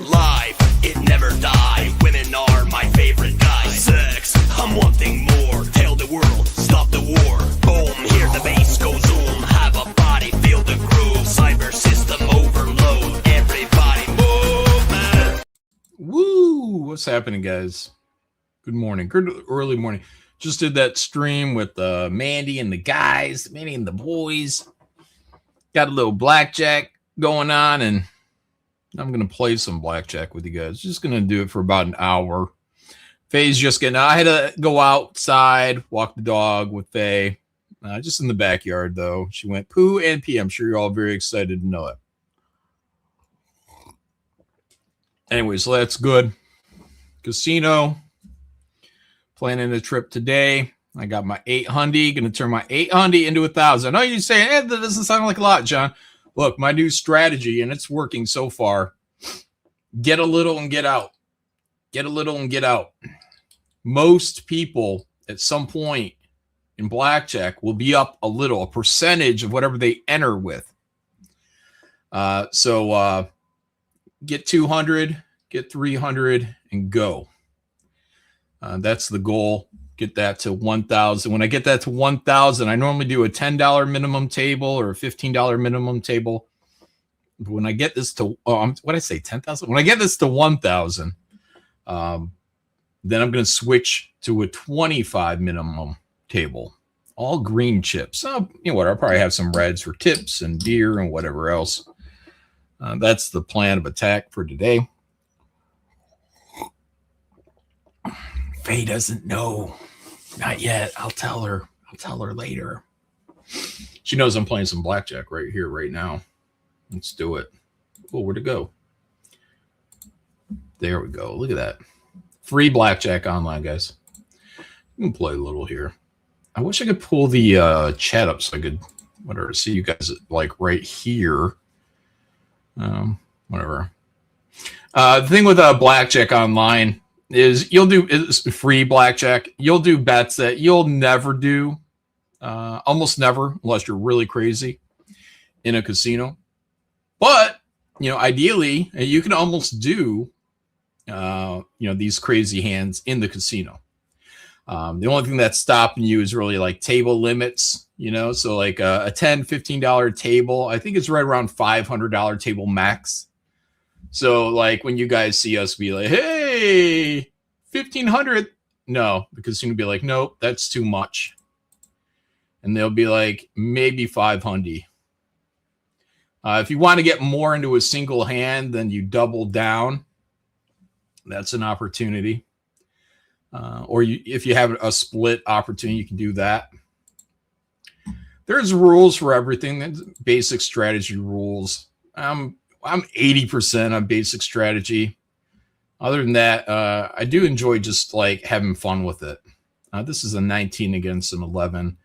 life, it never die. Women are my favorite guys. Sex, I'm wanting more. Tell the world, stop the war. Boom, hear the bass go zoom. Have a body, feel the groove. Cyber system overload. Everybody move, man. Woo! What's happening, guys? Good morning. Good early morning. Just did that stream with Mandy and the guys, Mandy and the boys. Got a little blackjack going on, and I'm going to play some blackjack with you guys. Just going to do it for about an hour. Faye's just getting out. I had to go outside, walk the dog with Faye. Just in the backyard, though. She went poo and pee. I'm sure you're all very excited to know it. Anyway, so that's good. Casino. Planning a trip today. I got my 800. Going to turn my 800 into 1,000. I know you're saying, that doesn't sound like a lot, John. Look, my new strategy, and it's working so far. Get a little and get out. Get a little and get out. Most people at some point in blackjack will be up a little, a percentage of whatever they enter with. So get 200, get 300, and go. That's the goal. Get that to 1,000. When I get that to 1,000, I normally do a $10 minimum table or a $15 minimum table. But when I get this to, what did I say, 10,000? When I get this to 1,000, then I'm going to switch to a 25 minimum table. All green chips. You know what? I'll probably have some reds for tips and beer and whatever else. That's the plan of attack for today. Faye doesn't know. Not yet. I'll tell her. I'll tell her later. She knows I'm playing some blackjack right here, right now. Let's do it. Oh, where'd it go? There we go. Look at that. Free blackjack online, guys. You can play a little here. I wish I could pull the chat up so I could whatever see you guys like right here. Whatever. The thing with blackjack online is you'll do it's free blackjack. You'll do bets that you'll never do, almost never, unless you're really crazy in a casino. But, you know, ideally, you can almost do, these crazy hands in the casino. The only thing that's stopping you is really like table limits, so like a $10, $15 table, I think it's right around $500 table max. So like when you guys see us be like, hey, 1,500. No, the casino will be like, nope, that's too much. And they'll be like, maybe 500. If you want to get more into a single hand, then you double down. That's an opportunity. Or if you have a split opportunity, you can do that. There's rules for everything. There's basic strategy rules. I'm 80% on basic strategy. Other than that, I do enjoy just like having fun with it. This is a 19 against an 11.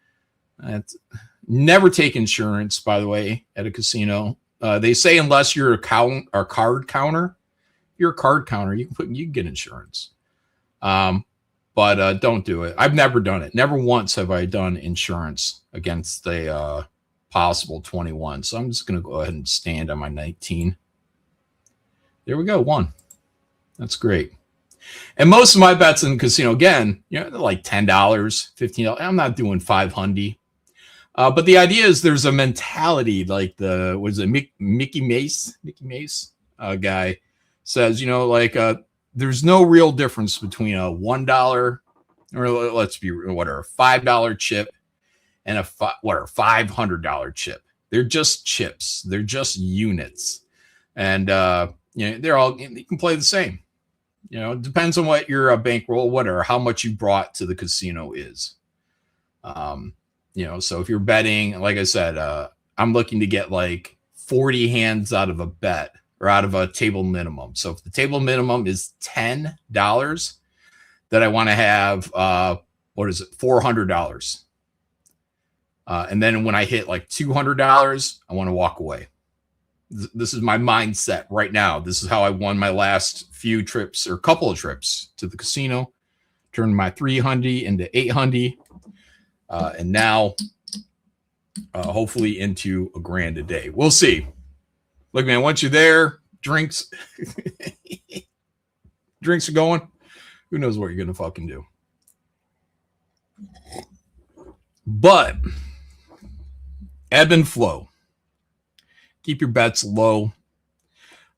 Never take insurance, by the way, at a casino. They say unless you're a card counter, you're a card counter, you can get insurance. But don't do it. I've never done it. Never once have I done insurance against a possible 21. So I'm just going to go ahead and stand on my 19. There we go. 1. That's great. And most of my bets in the casino, again, they're like $10, $15. I'm not doing 500. But the idea is there's a mentality like Mickey Mace guy says, there's no real difference between a $1 or let's be whatever $5 chip and a $500 chip. They're just chips. They're just units, and they're all, you can play the same. It depends on what your bankroll, whatever, how much you brought to the casino is. So if you're betting, like I said, I'm looking to get like 40 hands out of a bet or out of a table minimum. So if the table minimum is $10, then I want to have, $400. And then when I hit like $200, I want to walk away. This is my mindset right now. This is how I won my last few trips or couple of trips to the casino, turned my 300 into 800. And now hopefully into $1,000 a day. We'll see. Look, man, once you're there, drinks, drinks are going, who knows what you're going to fucking do. But ebb and flow. Keep your bets low.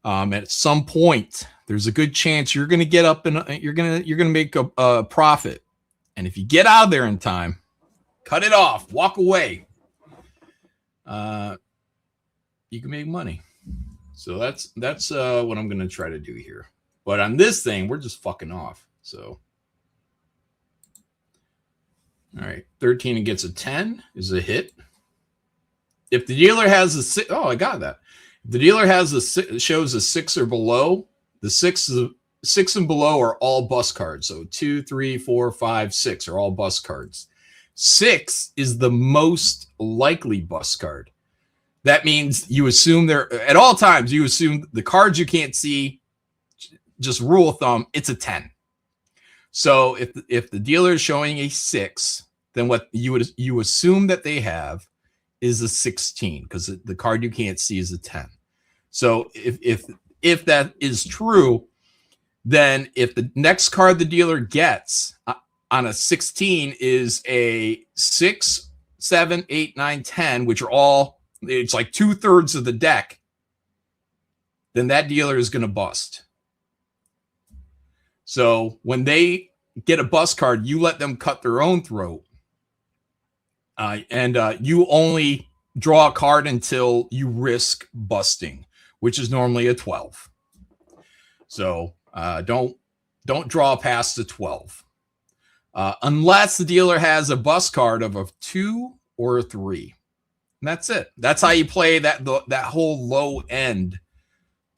At some point, there's a good chance you're going to get up and you're going to make a profit. And if you get out of there in time, cut it off, walk away. You can make money. So that's what I'm going to try to do here. But on this thing, we're just fucking off. So, all right, 13 and gets a 10 is a hit. If the dealer has a 6, oh, I got that. If the dealer has shows a 6 or below, the 6 and below are all bust cards. So 2, 3, 4, 5, 6 are all bust cards. 6 is the most likely bust card. That means you assume they're at all times, you assume the cards you can't see, just rule of thumb, it's a 10. So if the dealer is showing a 6, then what you assume that they have is a 16, because the card you can't see is a 10. So if that is true, then if the next card the dealer gets on a 16 is a 6, 7, 8, 9, 10, which are all, it's like 2/3 of the deck, then that dealer is going to bust. So when they get a bust card, you let them cut their own throat. And you only draw a card until you risk busting, which is normally a 12. So don't draw past the 12. Unless the dealer has a bust card of a 2 or a 3. And that's it. That's how you play that whole low end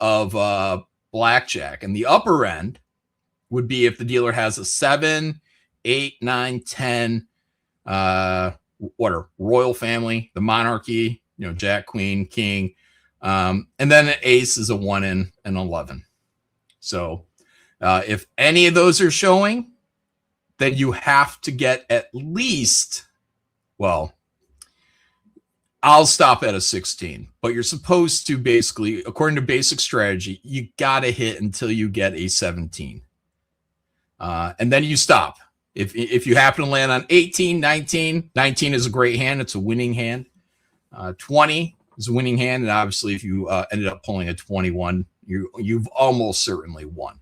of blackjack. And the upper end would be if the dealer has a 7, 8, 9, 10, what are royal family, the monarchy, Jack, Queen, King, and then an ace is a 1 and an 11. So if any of those are showing, then you have to get at least, well, I'll stop at a 16, but you're supposed to basically, according to basic strategy, you got to hit until you get a 17. And then you stop. If you happen to land on 18, 19 is a great hand. It's a winning hand. 20 is a winning hand. And obviously, if you ended up pulling a 21, you've almost certainly won,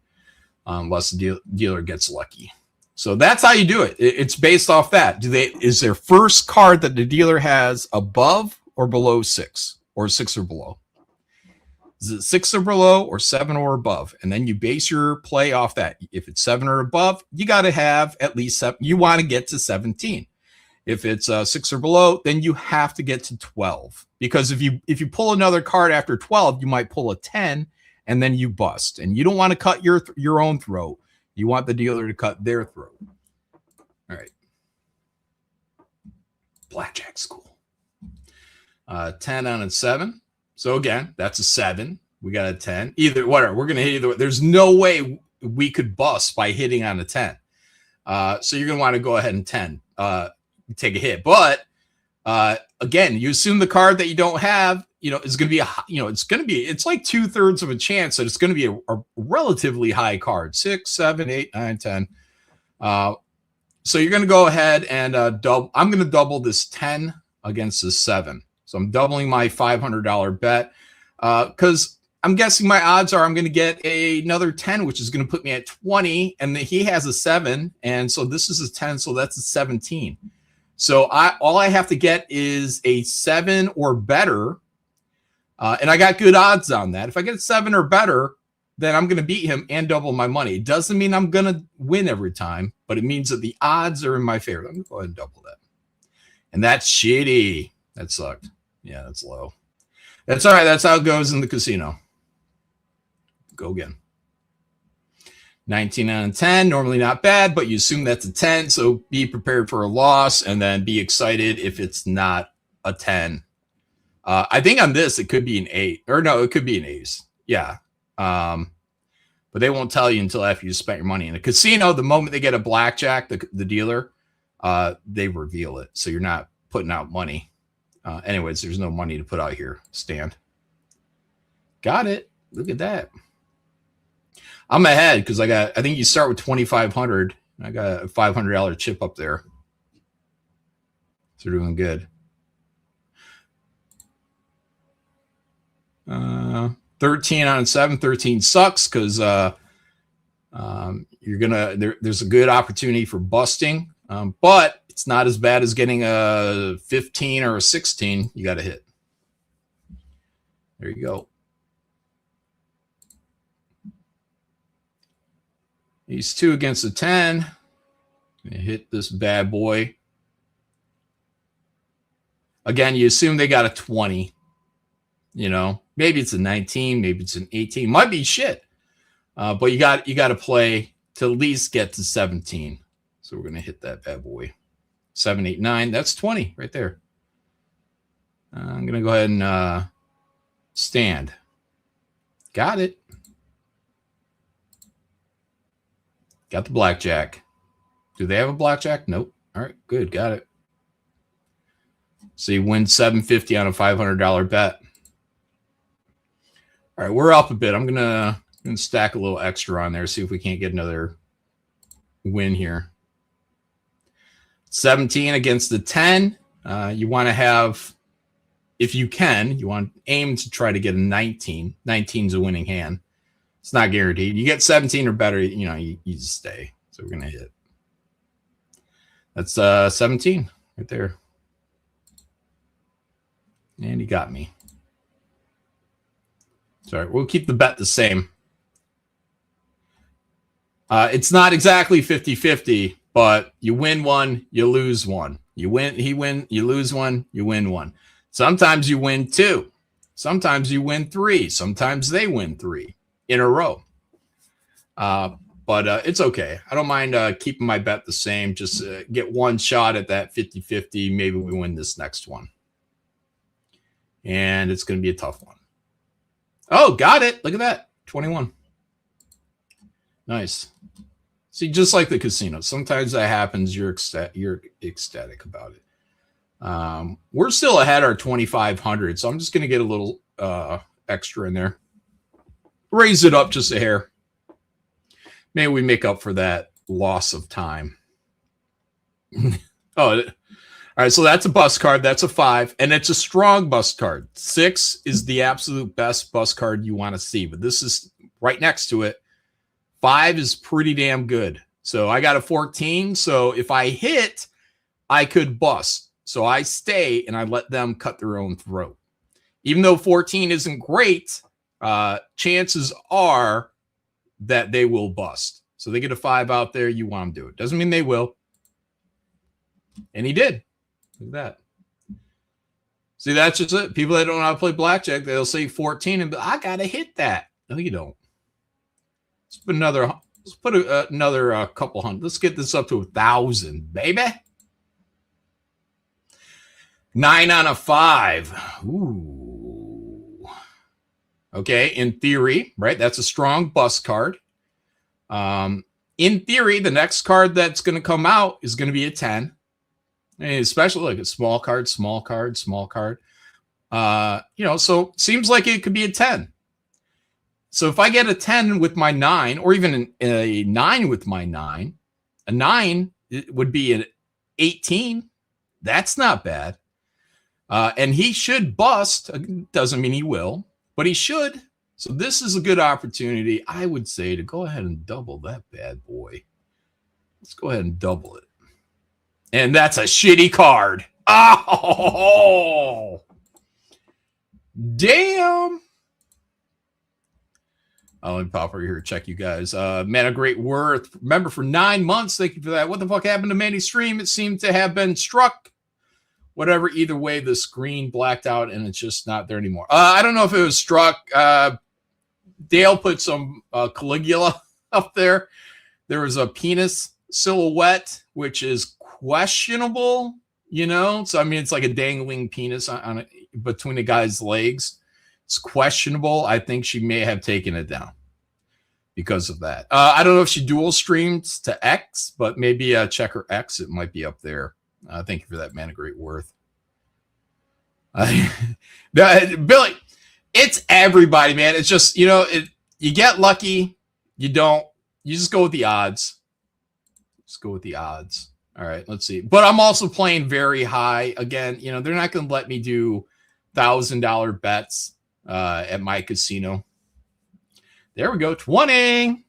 unless the dealer gets lucky. So that's how you do it. It's based off that. Is their first card that the dealer has above or below 6, or 6 or below? Is it 6 or below, or 7 or above? And then you base your play off that. If it's 7 or above, you got to have at least 7. You want to get to 17. If it's 6 or below, then you have to get to 12. Because if you pull another card after 12, you might pull a 10, and then you bust. And you don't want to cut your own throat. You want the dealer to cut their throat. All right. Blackjack school. 10 on a 7. So again, that's a 7. We got a 10. Either whatever. We're going to hit either way. There's no way we could bust by hitting on a 10. So you're going to want to go ahead and 10. Take a hit. But again, you assume the card that you don't have, is going to be it's like 2/3 of a chance that it's going to be a relatively high card. 6, 7, 8, 9, 10. So you're going to go ahead and double. I'm going to double this 10 against this 7. So I'm doubling my $500 bet because I'm guessing my odds are I'm going to get another 10, which is going to put me at 20. And he has a 7. And so this is a 10. So that's a 17. So all I have to get is a 7 or better. And I got good odds on that. If I get a 7 or better, then I'm going to beat him and double my money. It doesn't mean I'm going to win every time, but it means that the odds are in my favor. I'm going to go ahead and double that. And that's shitty. That sucked. Yeah, that's low. That's all right. That's how it goes in the casino. Go again. 19 out of 10, normally not bad, but you assume that's a 10. So be prepared for a loss and then be excited if it's not a 10. I think on this, it could be an 8. Or no, it could be an ace. Yeah. But they won't tell you until after you spent your money in a casino. The moment they get a blackjack, the dealer, they reveal it. So you're not putting out money. Anyways, there's no money to put out here. Stand. Got it. Look at that. I'm ahead because I think you start with 2,500. I got a $500 chip up there. So we're doing good. 13 on 7. 13 sucks because there's a good opportunity for busting, but it's not as bad as getting a 15 or a 16. You got to hit. There you go. He's 2 against a 10. Hit this bad boy. Again, you assume they got a 20. You know, maybe it's a 19, maybe it's an 18. Might be shit. But you got to play to at least get to 17. So we're going to hit that bad boy. 7, 8, 9. That's 20 right there. I'm going to go ahead and stand. Got it. Got the blackjack. Do they have a blackjack? Nope. All right, good. Got it. So you win $750 on a $500 bet. All right, we're up a bit. I'm gonna stack a little extra on there, see if we can't get another win here. 17 against the 10. You want to have, if you can, you want to aim to try to get a 19. 19 is a winning hand. It's not guaranteed. You get 17 or better, you just stay. So we're gonna hit. That's 17 right there. And he got me. Sorry, we'll keep the bet the same. It's not exactly 50-50, but you win one, you lose one. You lose one, you win one. Sometimes you win 2. Sometimes you win 3. Sometimes they win 3 in a row. But it's okay. I don't mind keeping my bet the same. Just get one shot at that 50-50. Maybe we win this next one. And it's going to be a tough one. Oh, got it. Look at that. 21. Nice. See, just like the casino, sometimes that happens. You're ecstatic about it. We're still ahead our 2,500, so I'm just going to get a little extra in there. Raise it up just a hair. Maybe we make up for that loss of time. Oh, all right, so that's a bust card. That's a 5, and it's a strong bust card. 6 is the absolute best bust card you want to see, but this is right next to it. 5 is pretty damn good. So I got a 14, so if I hit, I could bust. So I stay, and I let them cut their own throat. Even though 14 isn't great, chances are that they will bust. So they get a 5 out there, you want them to do it. Doesn't mean they will. And he did. Look at that. See, that's just it. People that don't know how to play blackjack, they'll say 14 and be, I gotta hit that. No, you don't. Let's put another couple hundred. Let's get this up to 1,000, baby. 9 on a 5. Ooh. Okay, in theory, right? That's a strong bust card. In theory, the next card that's going to come out is going to be a 10. And especially like a small card. So seems like it could be a 10. So if I get a 10 with my 9, or even a 9 with my 9, a 9 would be an 18. That's not bad. And he should bust. Doesn't mean he will, but he should. So this is a good opportunity, I would say, to go ahead and double that bad boy. Let's go ahead and double it. And that's a shitty card. Oh, damn. Let me pop over here, check you guys. Man of great worth. Remember, for 9 months, thank you for that. What the fuck happened to Manny's stream? It seemed to have been struck. Whatever, either way, the screen blacked out and it's just not there anymore. I don't know if it was struck. Dale put some Caligula up there. There was a penis silhouette, which is questionable, So, I mean, it's like a dangling penis on between the guy's legs. It's questionable. I think she may have taken it down because of that. I don't know if she dual streams to X, but maybe check her X. It might be up there. Thank you for that, man of great worth. Billy, it's everybody, man. It's just, you get lucky. You don't. You just go with the odds. Just go with the odds. All right, let's see. But I'm also playing very high. Again, you know, they're not going to let me do $1,000 bets at my casino. There we go. 20.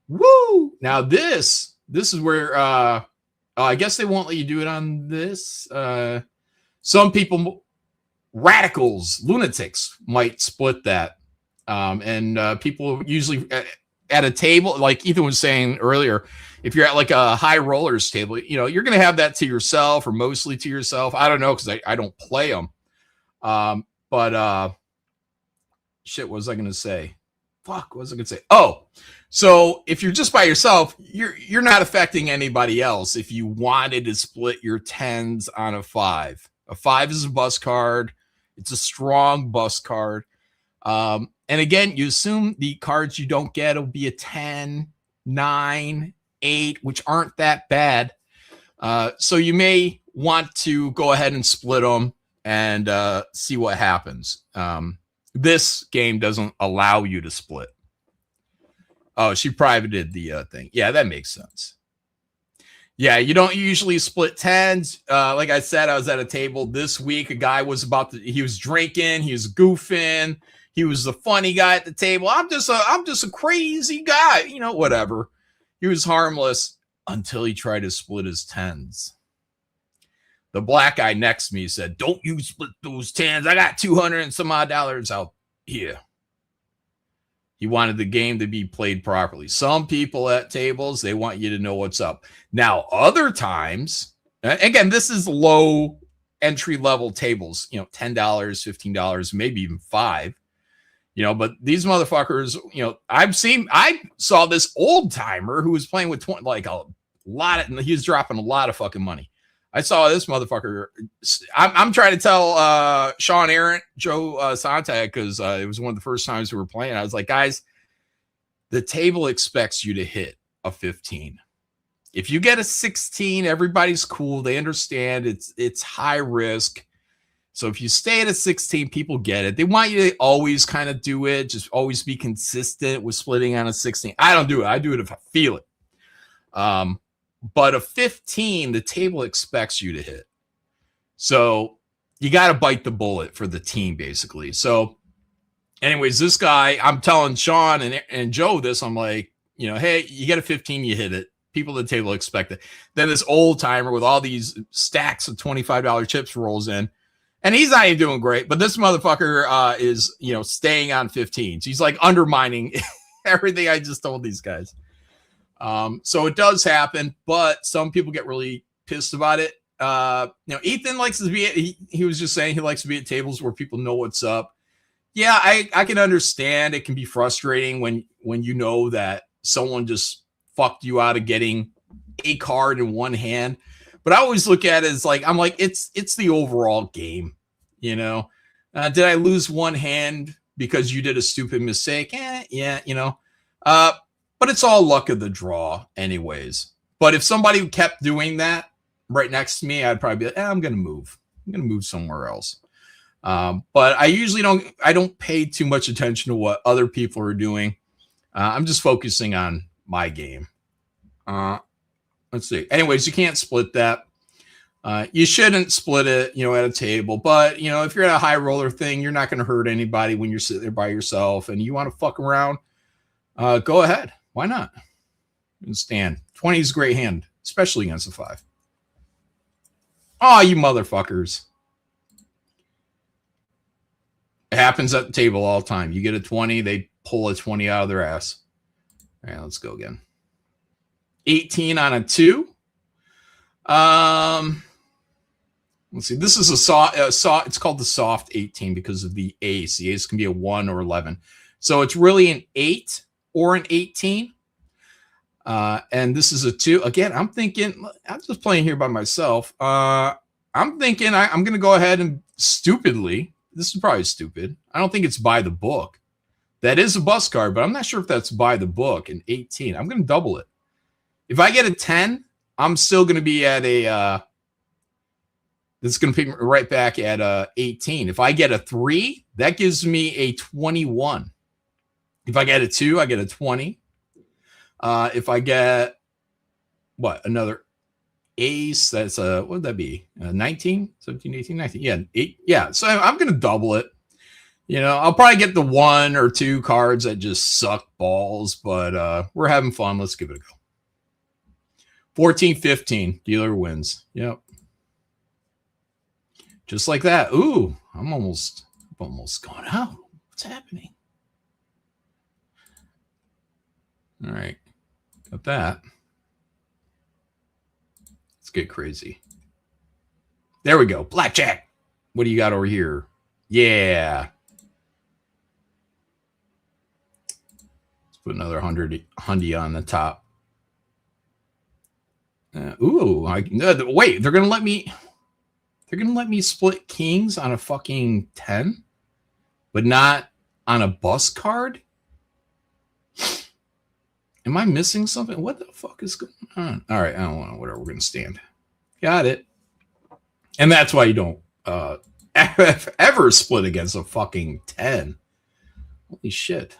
Woo! Now this is where I guess they won't let you do it on this. Some people, radicals, lunatics, might split that. And people usually at a table, like Ethan was saying earlier, if you're at like a high rollers table, you know, you're going to have that to yourself or mostly to yourself. I don't know, because I don't play them. But shit, what was I going to say? Fuck, what was I going to say? Oh, so if you're just by yourself, you're not affecting anybody else. If you wanted to split your tens on a 5 is a bus card. It's a strong bus card. And again, you assume the cards you don't get will be a 10, 9, 8, which aren't that bad. So you may want to go ahead and split them and see what happens. This game doesn't allow you to split. Oh, she privated the thing. Yeah, that makes sense. Yeah, you don't usually split tens. Like I said, I was at a table this week. A guy was he was drinking, he was goofing, he was the funny guy at the table. I'm just a crazy guy, you know, whatever. He was harmless until he tried to split his tens. The black guy next to me said, "Don't you split those tens. I got 200 and some odd dollars out here." He wanted the game to be played properly. Some people at tables, they want you to know what's up. Now, other times, again, this is low entry level tables, you know, $10, $15, maybe even $5, you know, but these motherfuckers, you know, I saw this old timer who was playing with 20, like a lot of, he was dropping a lot of fucking money. I saw this motherfucker. I'm trying to tell Sean Aaron, Joe Sontag, because it was one of the first times we were playing. I was like, guys, the table expects you to hit a 15. If you get a 16, everybody's cool. They understand it's high risk. So if you stay at a 16, people get it. They want you to always kind of do it. Just always be consistent with splitting on a 16. I don't do it. I do it if I feel it. But a 15, the table expects you to hit. So you got to bite the bullet for the team, basically. So anyways, this guy, I'm telling Sean and Joe this. I'm like, you know, hey, you get a 15, you hit it. People at the table expect it. Then this old timer with all these stacks of $25 chips rolls in. And he's not even doing great. But this motherfucker is, you know, staying on 15s. He's like undermining everything I just told these guys. So it does happen, but some people get really pissed about it. You know, Ethan likes to be he was just saying he likes to be at tables where people know what's up. Yeah, I can understand it can be frustrating when you know that someone just fucked you out of getting a card in one hand. But I always look at it as like, I'm like, it's the overall game, you know. Did I lose one hand because you did a stupid mistake? Yeah, you know. But it's all luck of the draw anyways. But if somebody kept doing that right next to me, I'd probably be like, I'm going to move. I'm going to move somewhere else. But I usually don't pay too much attention to what other people are doing. I'm just focusing on my game. Let's see. Anyways, you can't split that. You shouldn't split it, you know, at a table. But, you know, if you're at a high roller thing, you're not going to hurt anybody when you're sitting there by yourself and you want to fuck around. Go ahead. Why not? And stand. 20 is a great hand, especially against a 5. Oh, you motherfuckers. It happens at the table all the time. You get a 20, they pull a 20 out of their ass. All right, let's go again. 18 on a 2. Let's see. This is a soft. It's called the soft 18 because of the ace. The ace can be a 1 or 11. So it's really an 8 or an 18. And this is a 2. Again, I'm thinking, I'm just playing here by myself. I'm thinking I'm going to go ahead and stupidly, this is probably stupid. I don't think it's by the book. That is a bus card, but I'm not sure if that's by the book. An 18. I'm going to double it. If I get a 10, I'm still going to be at a, that's going to pick me right back at 18. If I get a 3, that gives me a 21. If I get a 2, I get a 20. If I get another ace, that's what would that be? 19, 17, 18, 19. Yeah, 8. Yeah, so I'm going to double it. I'll probably get the 1 or 2 cards that just suck balls, but we're having fun. Let's give it a go. 14, 15. Dealer wins. Yep. Just like that. Ooh, I'm almost gone out. What's happening? All right. Got that. Let's get crazy. There we go. Blackjack. What do you got over here? Yeah. Let's put another 100 on the top. Wait, they're gonna let me. They're gonna let me split kings on a fucking 10, but not on a bust card. Am I missing something? What the fuck is going on? All right, I don't know. Whatever. We're gonna stand. Got it. And that's why you don't ever split against a fucking 10. Holy shit.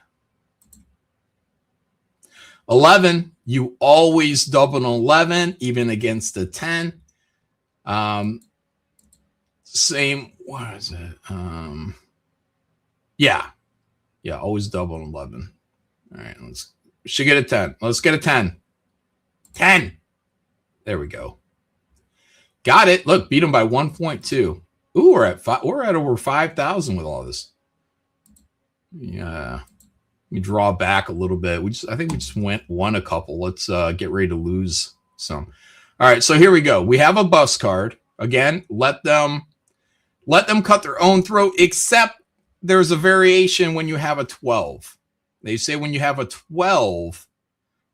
11, you always double an 11, even against a 10. Same, what is it? Yeah, always double an 11. All right, we should get a 10. Let's get a 10. 10. There we go. Got it. Look, beat them by 1.2. Ooh, we're at over 5,000 with all this. Yeah. Let me draw back a little bit. I think we just won a couple. Let's get ready to lose some. All right, so here we go. We have a bust card. Again, let them cut their own throat, except there's a variation when you have a 12. They say when you have a 12,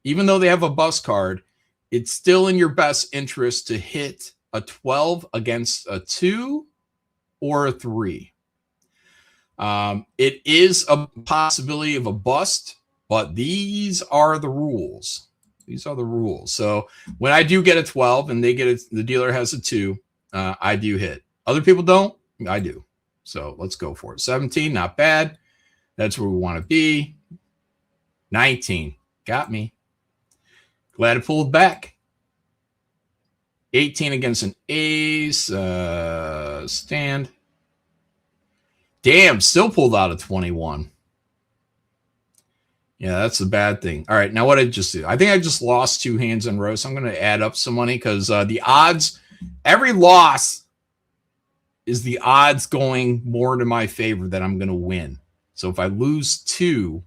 even though they have a bust card, it's still in your best interest to hit a 12 against a 2 or a 3. It is a possibility of a bust, but these are the rules. These are the rules. So when I do get a 12 and the dealer has a 2, I do hit. Other people don't. I do. So let's go for it. 17, not bad. That's where we want to be. 19, got me. Glad it pulled back. 18 against an ace. Stand. Damn, still pulled out a 21. Yeah, that's a bad thing. All right, now what I just did. I think I just lost 2 hands in a row, so I'm going to add up some money because the odds, every loss is the odds going more to my favor that I'm going to win. So if I lose 2,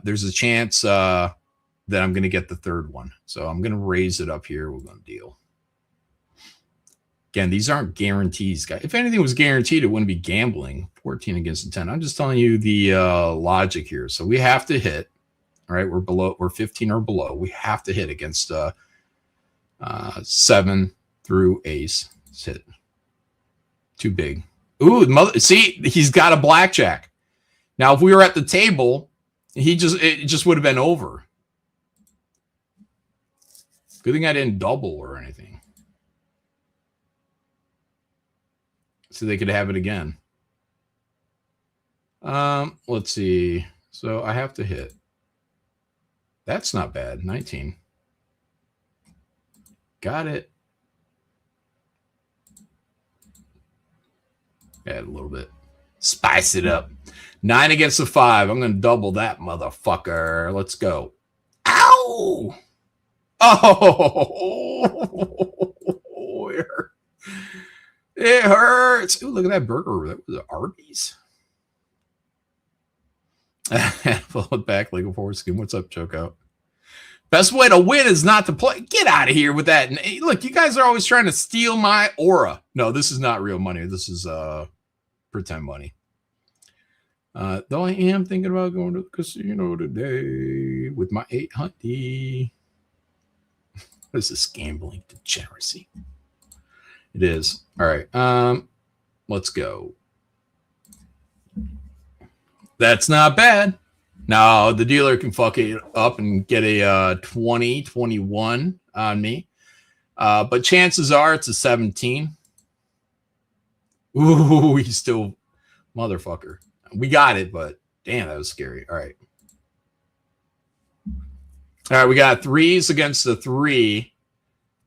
there's a chance that I'm going to get the third one. So I'm going to raise it up here. We're going to deal. Again, these aren't guarantees, guys. If anything was guaranteed, it wouldn't be gambling. 14 against a 10. I'm just telling you the logic here. So we have to hit. All right, we're 15 or below. We have to hit against 7 through ace. Let's hit. Too big. Ooh, see, he's got a blackjack. Now, if we were at the table, it just would have been over. Good thing I didn't double or anything. So they could have it again. Let's see. So I have to hit. That's not bad. 19. Got it. Add a little bit. Spice it up. 9 against a 5. I'm going to double that motherfucker. Let's go. Ow! Oh! It hurts. Ooh, look at that burger. That was Arby's. Pull it back, legal forward skin. What's up, Choco? Best way to win is not to play. Get out of here with that. And, hey, look, you guys are always trying to steal my aura. No, this is not real money. This is pretend money. Though I am thinking about going to the casino today with my 800. What is this gambling degeneracy? It is. All right. Let's go. That's not bad. Now the dealer can fuck it up and get a 20, 21 on me. But chances are it's a 17. Ooh, he's still motherfucker. We got it, but Damn, that was scary. All right. All right, we got threes against the three.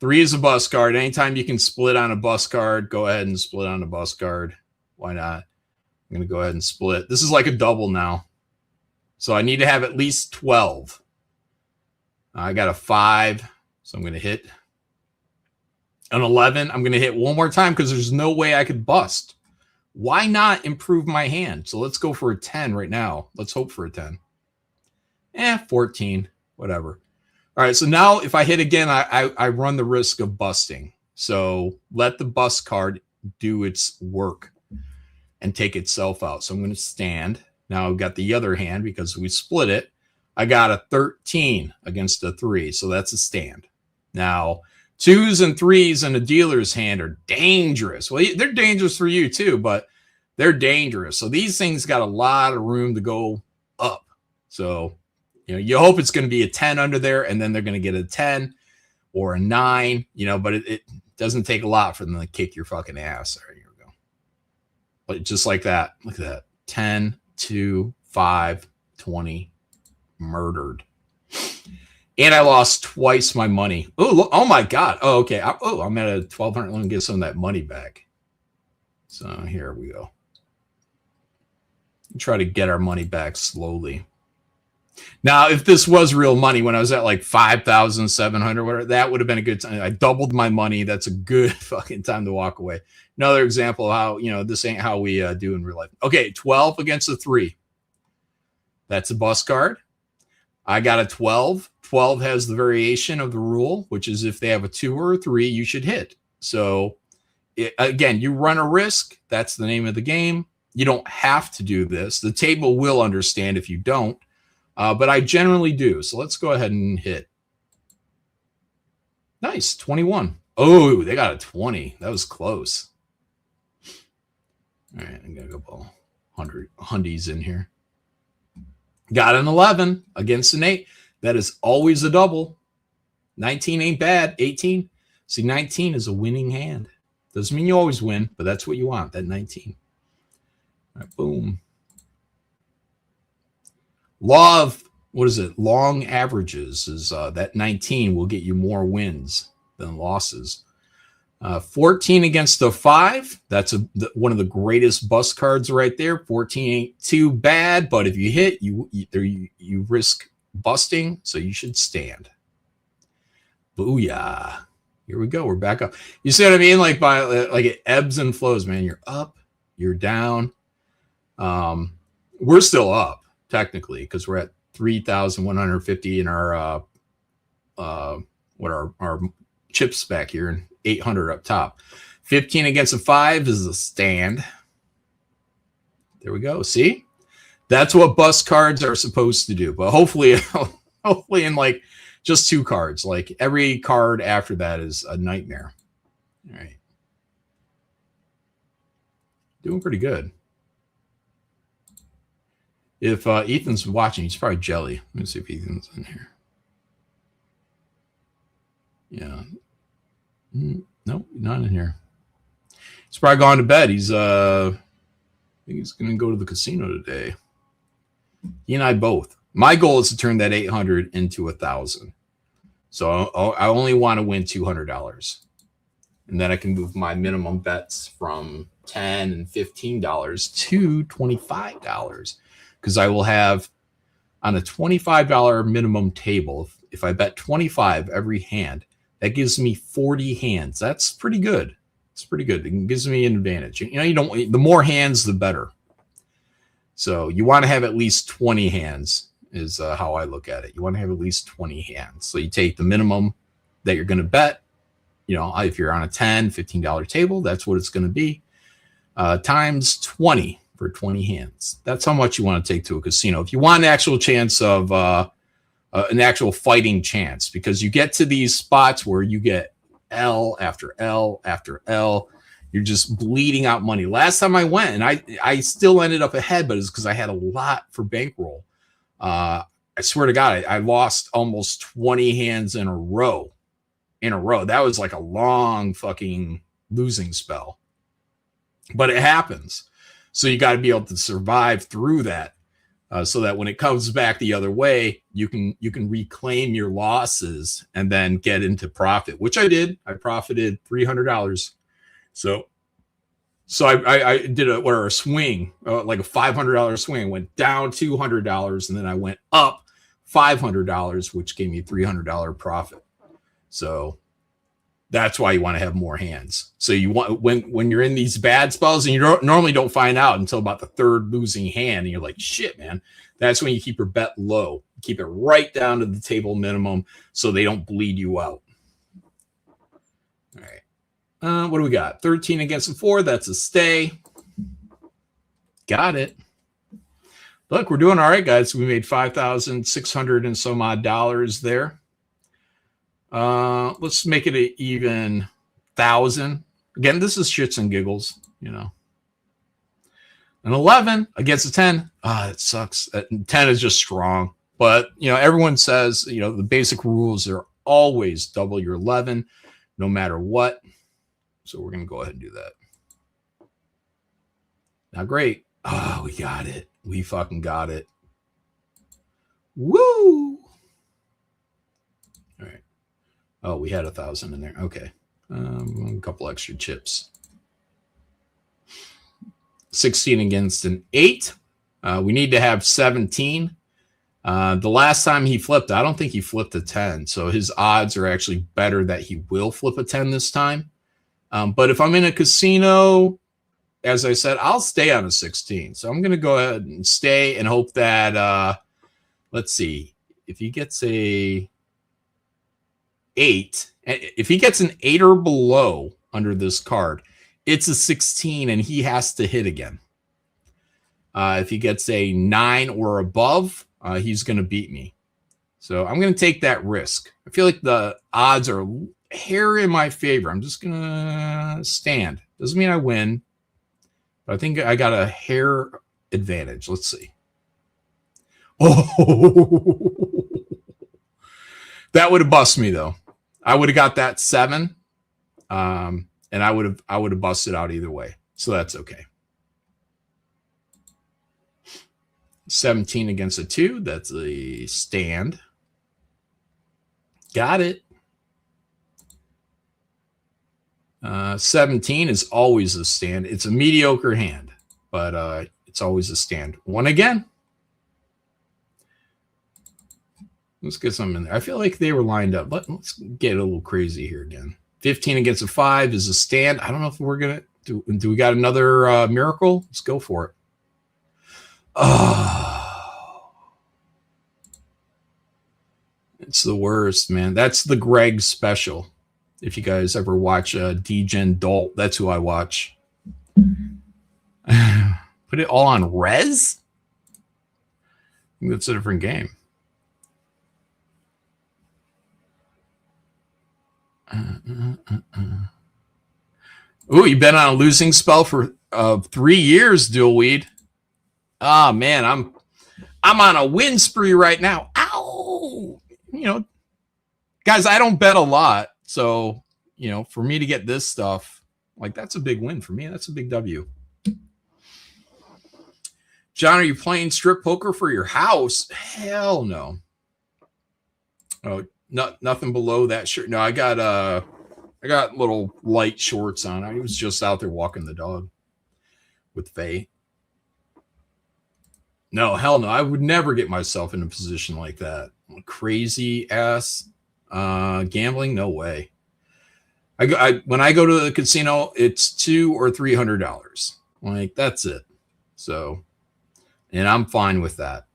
Three is a bus card. Anytime you can split on a bus card, go ahead and split on a bus card. Why not? I'm going to go ahead and split. This is like a double now. So I need to have at least 12. I got a 5, so I'm going to hit an 11. I'm going to hit one more time because there's no way I could bust. Why not improve my hand? So let's go for a 10 right now. Let's hope for a 10. 14, whatever. All right, so now if I hit again, I run the risk of busting. So let the bust card do its work and take itself out. So I'm going to stand. Now I've got the other hand because we split it. I got a 13 against a 3, so that's a stand. Now, 2s and 3s in a dealer's hand are dangerous. Well, they're dangerous for you too, but they're dangerous. So these things got a lot of room to go up. So, you know, you hope it's going to be a 10 under there, and then they're going to get a 10 or a 9, you know, but it doesn't take a lot for them to kick your fucking ass. All right, here we go. But just like that, look at that. 10, 2, 5, 20. Murdered. And I lost twice my money. Oh, look, oh my God. Oh, okay. I'm at a 1,200. Let me get some of that money back. So here we go. Try to get our money back slowly. Now, if this was real money, when I was at like 5,700, whatever, that would have been a good time. I doubled my money. That's a good fucking time to walk away. Another example of how, you know, this ain't how we do in real life. Okay, 12 against a 3. That's a bus card. I got a 12. 12 has the variation of the rule, which is if they have a 2 or a 3, you should hit. So, again, you run a risk. That's the name of the game. You don't have to do this. The table will understand if you don't, but I generally do. So let's go ahead and hit. Nice, 21. Oh, they got a 20. That was close. All right, I'm going to go 100 hundies in here. Got an 11 against an 8. That is always a double. 19 ain't bad. 18. See, 19 is a winning hand. Doesn't mean you always win, but that's what you want, that 19. All right, boom. Law of, what is it? Long averages is that 19 will get you more wins than losses. 14 against a 5. That's one of the greatest bust cards right there. 14 ain't too bad, but if you hit, you risk busting, so you should stand. Booyah. Here we go. We're back up. You see what I mean? Like it ebbs and flows, man. You're up, you're down. We're still up technically because we're at 3,150 in our our chips back here and 800 up top. 15 against a 5 is a stand. There we go. See, that's what bust cards are supposed to do. But hopefully in like just 2 cards, like every card after that is a nightmare. All right. Doing pretty good. If Ethan's watching, he's probably jelly. Let me see if Ethan's in here. Yeah. Nope, not in here. He's probably gone to bed. I think he's going to go to the casino today. He and I both. My goal is to turn that 800 into 1,000. So I only want to win $200. And then I can move my minimum bets from $10 and $15 to $25. Because I will have on a $25 minimum table, if I bet 25 every hand, that gives me 40 hands. That's pretty good. It's pretty good. It gives me an advantage. You know, you don't. The more hands, the better. So you want to have at least 20 hands is how I look at it. You want to have at least 20 hands. So you take the minimum that you're going to bet. You know, if you're on a $10, $15 table, that's what it's going to be. Times 20 for 20 hands. That's how much you want to take to a casino. If you want an actual chance of an actual fighting chance, because you get to these spots where you get L after L after L, you're just bleeding out money. Last time I went, and I still ended up ahead, but it's because I had a lot for bankroll. I swear to God, I lost almost 20 hands in a row. That was like a long fucking losing spell. But it happens. So you got to be able to survive through that. so that when it comes back the other way, you can reclaim your losses and then get into profit, which I did. I profited $300. So I did a swing, like a $500 swing. Went down $200, and then I went up $500, which gave me $300 profit. So that's why you want to have more hands. So you want, when you're in these bad spells, and you normally don't find out until about the third losing hand, and you're like, shit, man. That's when you keep your bet low. Keep it right down to the table minimum so they don't bleed you out. All right. What do we got? 13 against a 4. That's a stay. Got it. Look, we're doing all right, guys. We made $5,600 and some odd dollars there. Let's make it an even 1,000. Again, this is shits and giggles, you know. An 11 against a 10. It sucks. 10 is just strong. But, you know, everyone says, you know, the basic rules are always double your 11, no matter what. So we're going to go ahead and do that. Now, great. Oh, we got it. We fucking got it. Woo! All right. Oh, we had 1,000 in there. Okay. A couple extra chips. 16 against an 8. We need to have 17. The last time he flipped, I don't think he flipped a 10. So his odds are actually better that he will flip a 10 this time. But if I'm in a casino, as I said, I'll stay on a 16. So I'm going to go ahead and stay and hope that, let's see, if he gets a 8, if he gets an 8 or below under this card, it's a 16 and he has to hit again. If he gets a 9 or above, he's going to beat me. So I'm going to take that risk. I feel like the odds are a hair in my favor. I'm just going to stand. Doesn't mean I win, but I think I got a hair advantage. Let's see. Oh, that would have bust me though. I would have got that 7. And I would have busted out either way. So that's okay. 17 against a 2. That's a stand. Got it. 17 is always a stand. It's a mediocre hand, but it's always a stand. 1 again. Let's get some in there. I feel like they were lined up, but let's get a little crazy here again. 15 against a 5 is a stand. I don't know if we're going to do we got another miracle? Let's go for it. Oh, it's the worst, man. That's the Greg special. If you guys ever watch D-Gen Dolt, that's who I watch. Put it all on res? I think that's a different game. Ooh, you've been on a losing spell for 3 years, Dual Weed. Oh man, I'm on a win spree right now. Ow! You know, guys, I don't bet a lot, so you know, for me to get this stuff, like that's a big win for me. That's a big W. John, are you playing strip poker for your house? Hell no. Oh, nothing below that shirt. No, I got little light shorts on. I was just out there walking the dog with Faye. No, hell no. I would never get myself in a position like that. Crazy ass gambling, no way. When I go to the casino, it's $200 or $300. Like that's it. So, and I'm fine with that.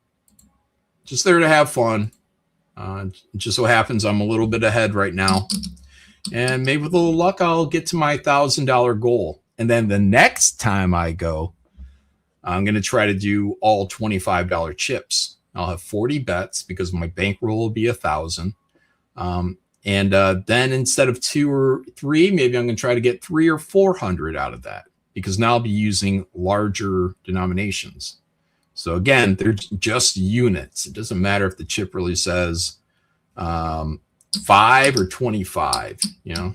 Just there to have fun. Just so happens I'm a little bit ahead right now. And maybe with a little luck, I'll get to my $1,000 goal. And then the next time I go, I'm going to try to do all $25 chips. I'll have 40 bets because my bankroll will be 1,000. And then instead of 2 or 3, maybe I'm going to try to get 300 or 400 out of that because now I'll be using larger denominations. So again, they're just units. It doesn't matter if the chip really says 5 or 25, you know,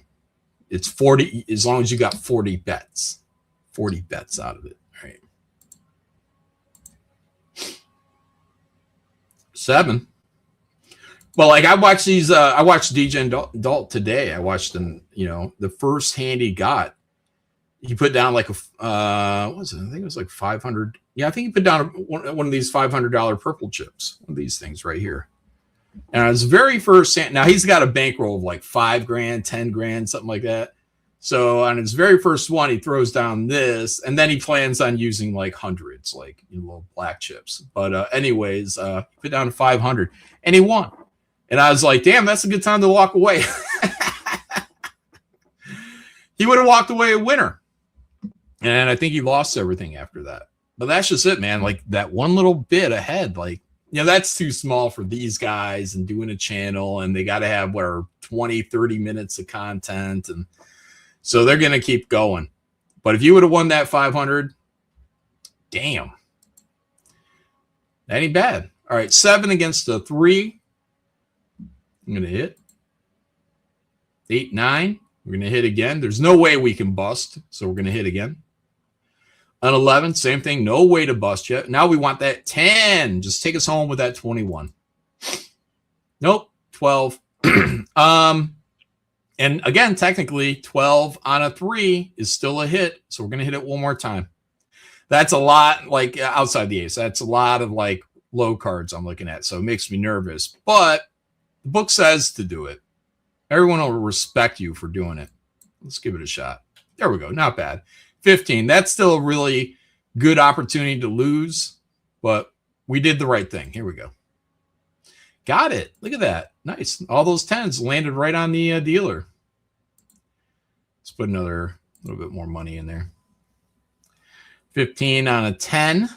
it's 40 as long as you got 40 bets out of it. All right. 7. Well, like I watched these. I watched DJ Dalt today. I watched them. You know, the first hand he got, he put down like a what was it? I think it was like 500. Yeah, I think he put down one of these $500 purple chips. One of these things right here. And on his very first hand, now he's got a bankroll of like $5,000, $10,000, something like that. So on his very first one, he throws down this, and then he plans on using like hundreds, like little black chips. But anyways, he put down 500, and he won. And I was like, damn, that's a good time to walk away. He would have walked away a winner. And I think he lost everything after that. But that's just it, man. Like that one little bit ahead, like, that's too small for these guys and doing a channel. And they got to have, 20, 30 minutes of content. And so they're going to keep going. But if you would have won that 500, damn. That ain't bad. All right, 7 against a 3. I'm going to hit. 8, 9. We're going to hit again. There's no way we can bust, so we're going to hit again. An 11, same thing. No way to bust yet. Now we want that 10. Just take us home with that 21. Nope, 12. And again, technically, 12 on a 3 is still a hit, so we're going to hit it one more time. That's a lot, like, outside the ace. That's a lot of, like, low cards I'm looking at, so it makes me nervous. But the book says to do it. Everyone will respect you for doing it. Let's give it a shot. There we go. Not bad. 15. That's still a really good opportunity to lose, but we did the right thing. Here we go. Got it. Look at that. Nice. All those 10s landed right on the dealer. Let's put another little bit more money in there. 15 on a 10.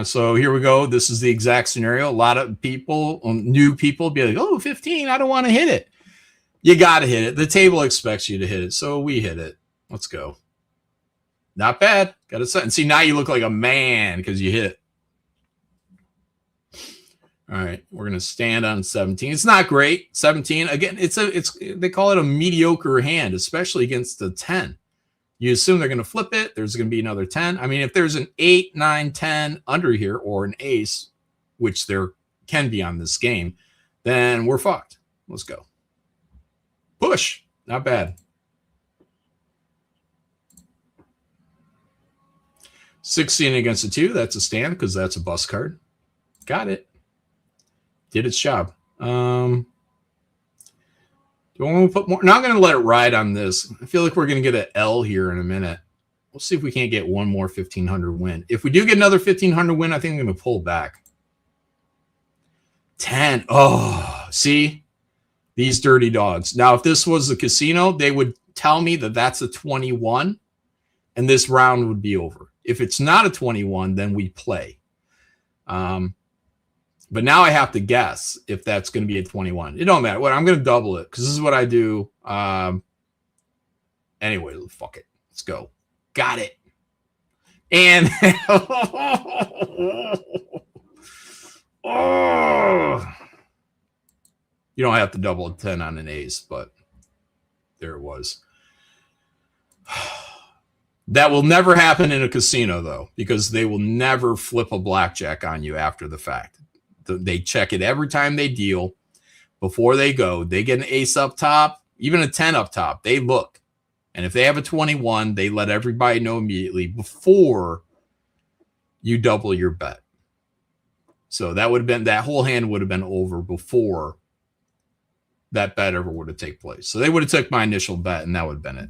So here we go. This is the exact scenario. A lot of people, new people, be like, oh, 15, I don't want to hit it. You got to hit it. The table expects you to hit it, so we hit it. Let's go. Not bad. Got it set. And see, now you look like a man because you hit it. All right, we're going to stand on 17. It's not great. 17, again, they call it a mediocre hand, especially against the 10. You assume they're going to flip it. There's going to be another 10. I mean, if there's an 8, 9, 10 under here or an ace, which there can be on this game, then we're fucked. Let's go. Push. Not bad. 16 against a 2. That's a stand because that's a bust card. Got it. Did its job. Do I want to put more? Now I'm going to let it ride on this. I feel like we're going to get an L here in a minute. We'll see if we can't get one more 1,500 win. If we do get another 1,500 win, I think I'm going to pull back. 10. Oh, see? These dirty dogs. Now, if this was a casino, they would tell me that that's a 21, and this round would be over. If it's not a 21, then we play. But now I have to guess if that's going to be a 21. It don't matter. What I'm going to double it because this is what I do. Anyway, fuck it. Let's go. Got it. And oh, you don't have to double a 10 on an ace, but there it was. That will never happen in a casino, though, because they will never flip a blackjack on you after the fact. They check it every time they deal before they go. They get an ace up top, even a 10 up top. They look. And if they have a 21, they let everybody know immediately before you double your bet. So that would have been, that whole hand would have been over before that bet ever would have taken place. So they would have took my initial bet, and that would have been it.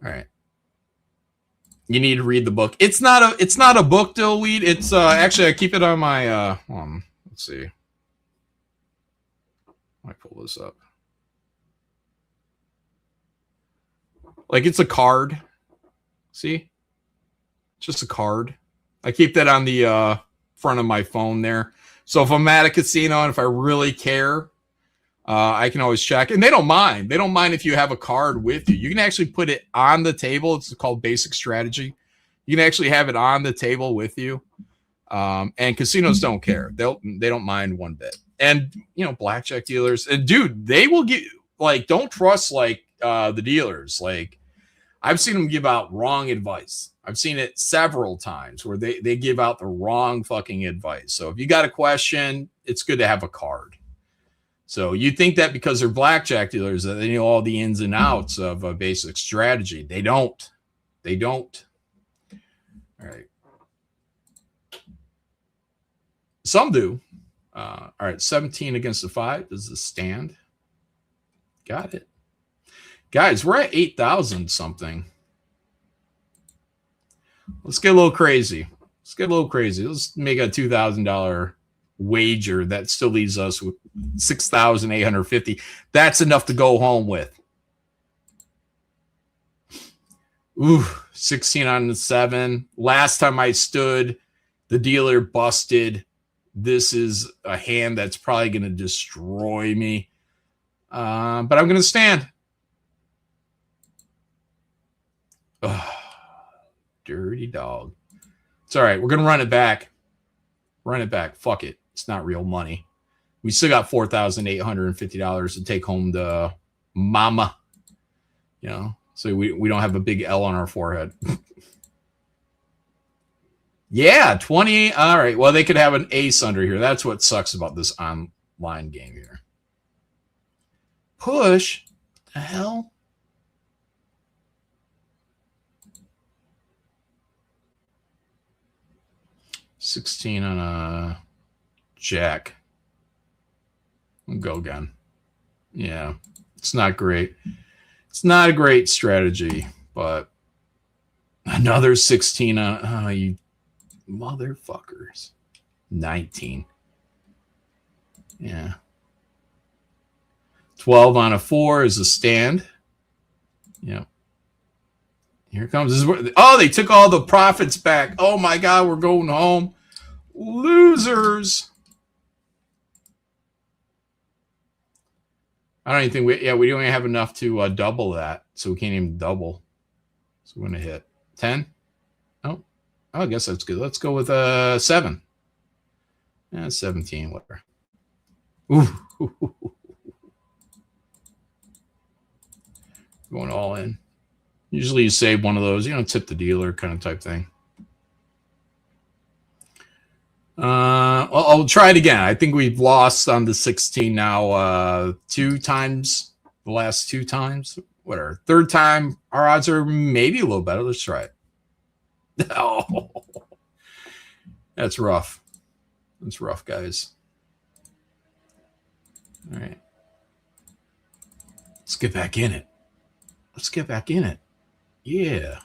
All right. You need to read the book. It's not a book, Dillweed. It's actually I keep it on my let's see. I pull this up. Like it's a card. See? It's just a card. I keep that on the front of my phone there. So if I'm at a casino and if I really care, I can always check. And they don't mind. They don't mind if you have a card with you. You can actually put it on the table. It's called basic strategy. You can actually have it on the table with you. And casinos don't care. They don't mind one bit. And, you know, blackjack dealers. And, dude, they will give, like, don't trust, like, the dealers. Like, I've seen them give out wrong advice. I've seen it several times where they give out the wrong fucking advice. So if you got a question, it's good to have a card. So you think that because they're blackjack dealers that they know all the ins and outs of a basic strategy. They don't. They don't. All right. Some do. All right, 17 against the 5. Does this stand? Got it. Guys, we're at 8,000 something. Let's get a little crazy. Let's make a $2,000 wager that still leaves us with 6,850. That's enough to go home with. Ooh, 16 on the 7. Last time I stood, the dealer busted. This is a hand that's probably going to destroy me. But I'm going to stand. Ugh, dirty dog. It's all right. We're going to run it back. Fuck it. It's not real money. We still got $4,850 to take home to mama. You know, so we don't have a big L on our forehead. Yeah, 28. All right. Well, they could have an ace under here. That's what sucks about this online game here. Push? What the hell? $16 on a jack. We'll go again. Yeah, it's not great. It's not a great strategy, but another 16 on you motherfuckers. 19. Yeah. 12 on a 4 is a stand. Yeah. Here comes. This is where, oh, they took all the profits back. Oh my God, we're going home. Losers. I don't even think we don't even have enough to double that. So we can't even double. So we're going to hit 10. Oh, I guess that's good. Let's go with 7. Yeah, 17, whatever. Ooh. Going all in. Usually you save one of those, tip the dealer kind of type thing. Well, I'll try it again. I think we've lost on the 16 now 2 times, the last 2 times. Whatever. Third time, our odds are maybe a little better. Let's try it. Oh, that's rough. That's rough, guys. All right. Let's get back in it. Yeah.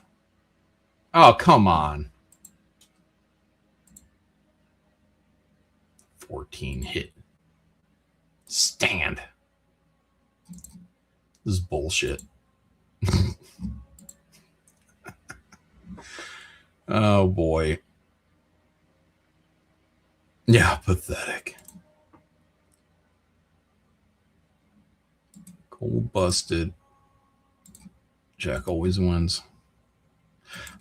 Oh, come on. 14 hit. Stand. This is bullshit. Oh, boy. Yeah, pathetic. Cold busted. Jack always wins.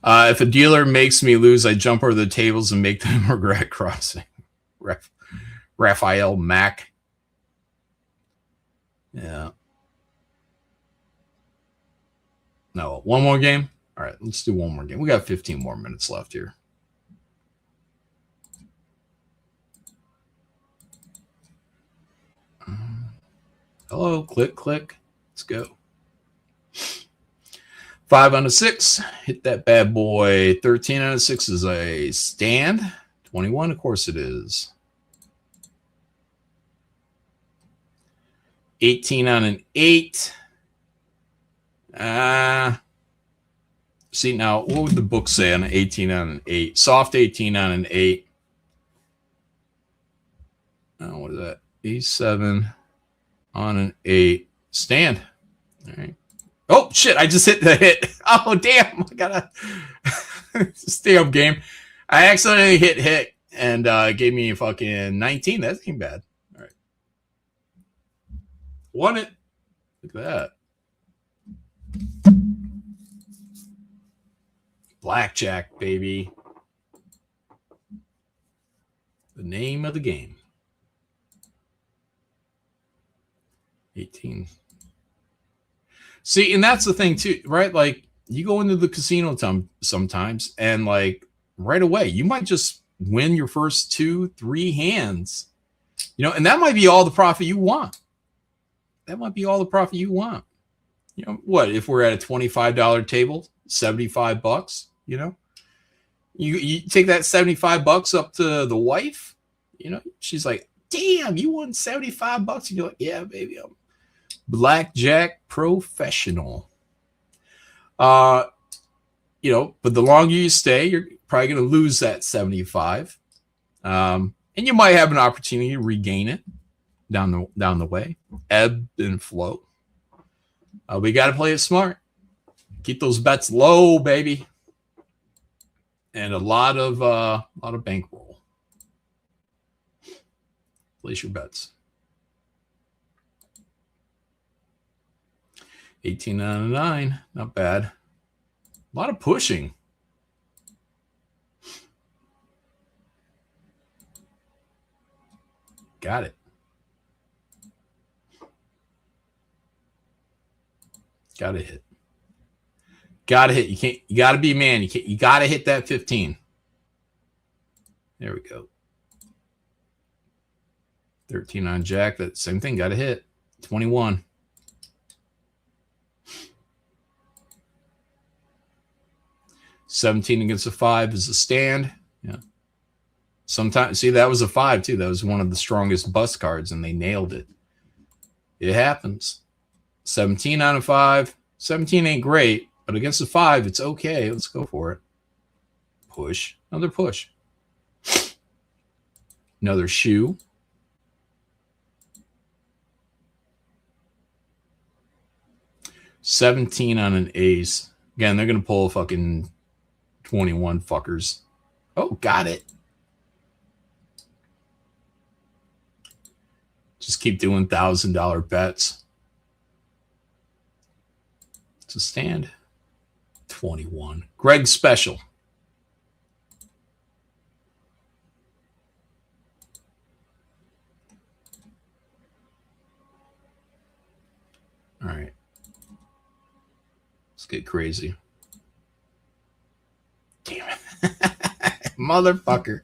If a dealer makes me lose, I jump over the tables and make them regret crossing. Raphael Mack. Yeah. No, one more game? All right, let's do one more game. We got 15 more minutes left here. Hello, click. Let's go. 5 on a 6. Hit that bad boy. 13 on a 6 is a stand. 21, of course it is. 18 on an 8. See, now, what would the book say on an 18 on an 8? Soft 18 on an 8. Oh, what is that? E7 on an 8. Stand. All right. Oh, shit. I just hit the hit. Oh, damn. I got to stay up game. I accidentally hit and it gave me a fucking 19. That ain't bad. All right. Won it. Look at that. Blackjack, baby. The name of the game. 18. See, and that's the thing too, right? Like, you go into the casino sometimes, and like right away, you might just win your first 2-3 hands, and that might be all the profit you want. That might be all the profit you want. What if we're at a $25 table, $75? You take that $75 up to the wife. She's like, "Damn, you won $75," and you're like, "Yeah, baby, I'm blackjack professional." But the longer you stay, you're probably going to lose that 75, and you might have an opportunity to regain it down the way, ebb and flow. We got to play it smart. Keep those bets low, baby, and a lot of bankroll. Place your bets. 18 out of 9, not bad. A lot of pushing. Got it. Gotta hit. Gotta hit. You gotta be a man. You gotta hit that 15. There we go. 13 on jack. That same thing. Gotta hit. 21. $17 against a 5 is a stand. Yeah. Sometimes, see, that was a 5 too. That was one of the strongest bust cards, and they nailed it. It happens. 17 on a 5. 17 ain't great, but against a 5, it's okay. Let's go for it. Push. Another push. Another shoe. $17 on an ace. Again, they're going to pull fucking 21 fuckers. Oh, got it. Just keep doing $1,000 bets. It's a stand. 21. Greg special. All right. Let's get crazy. Damn it. Motherfucker.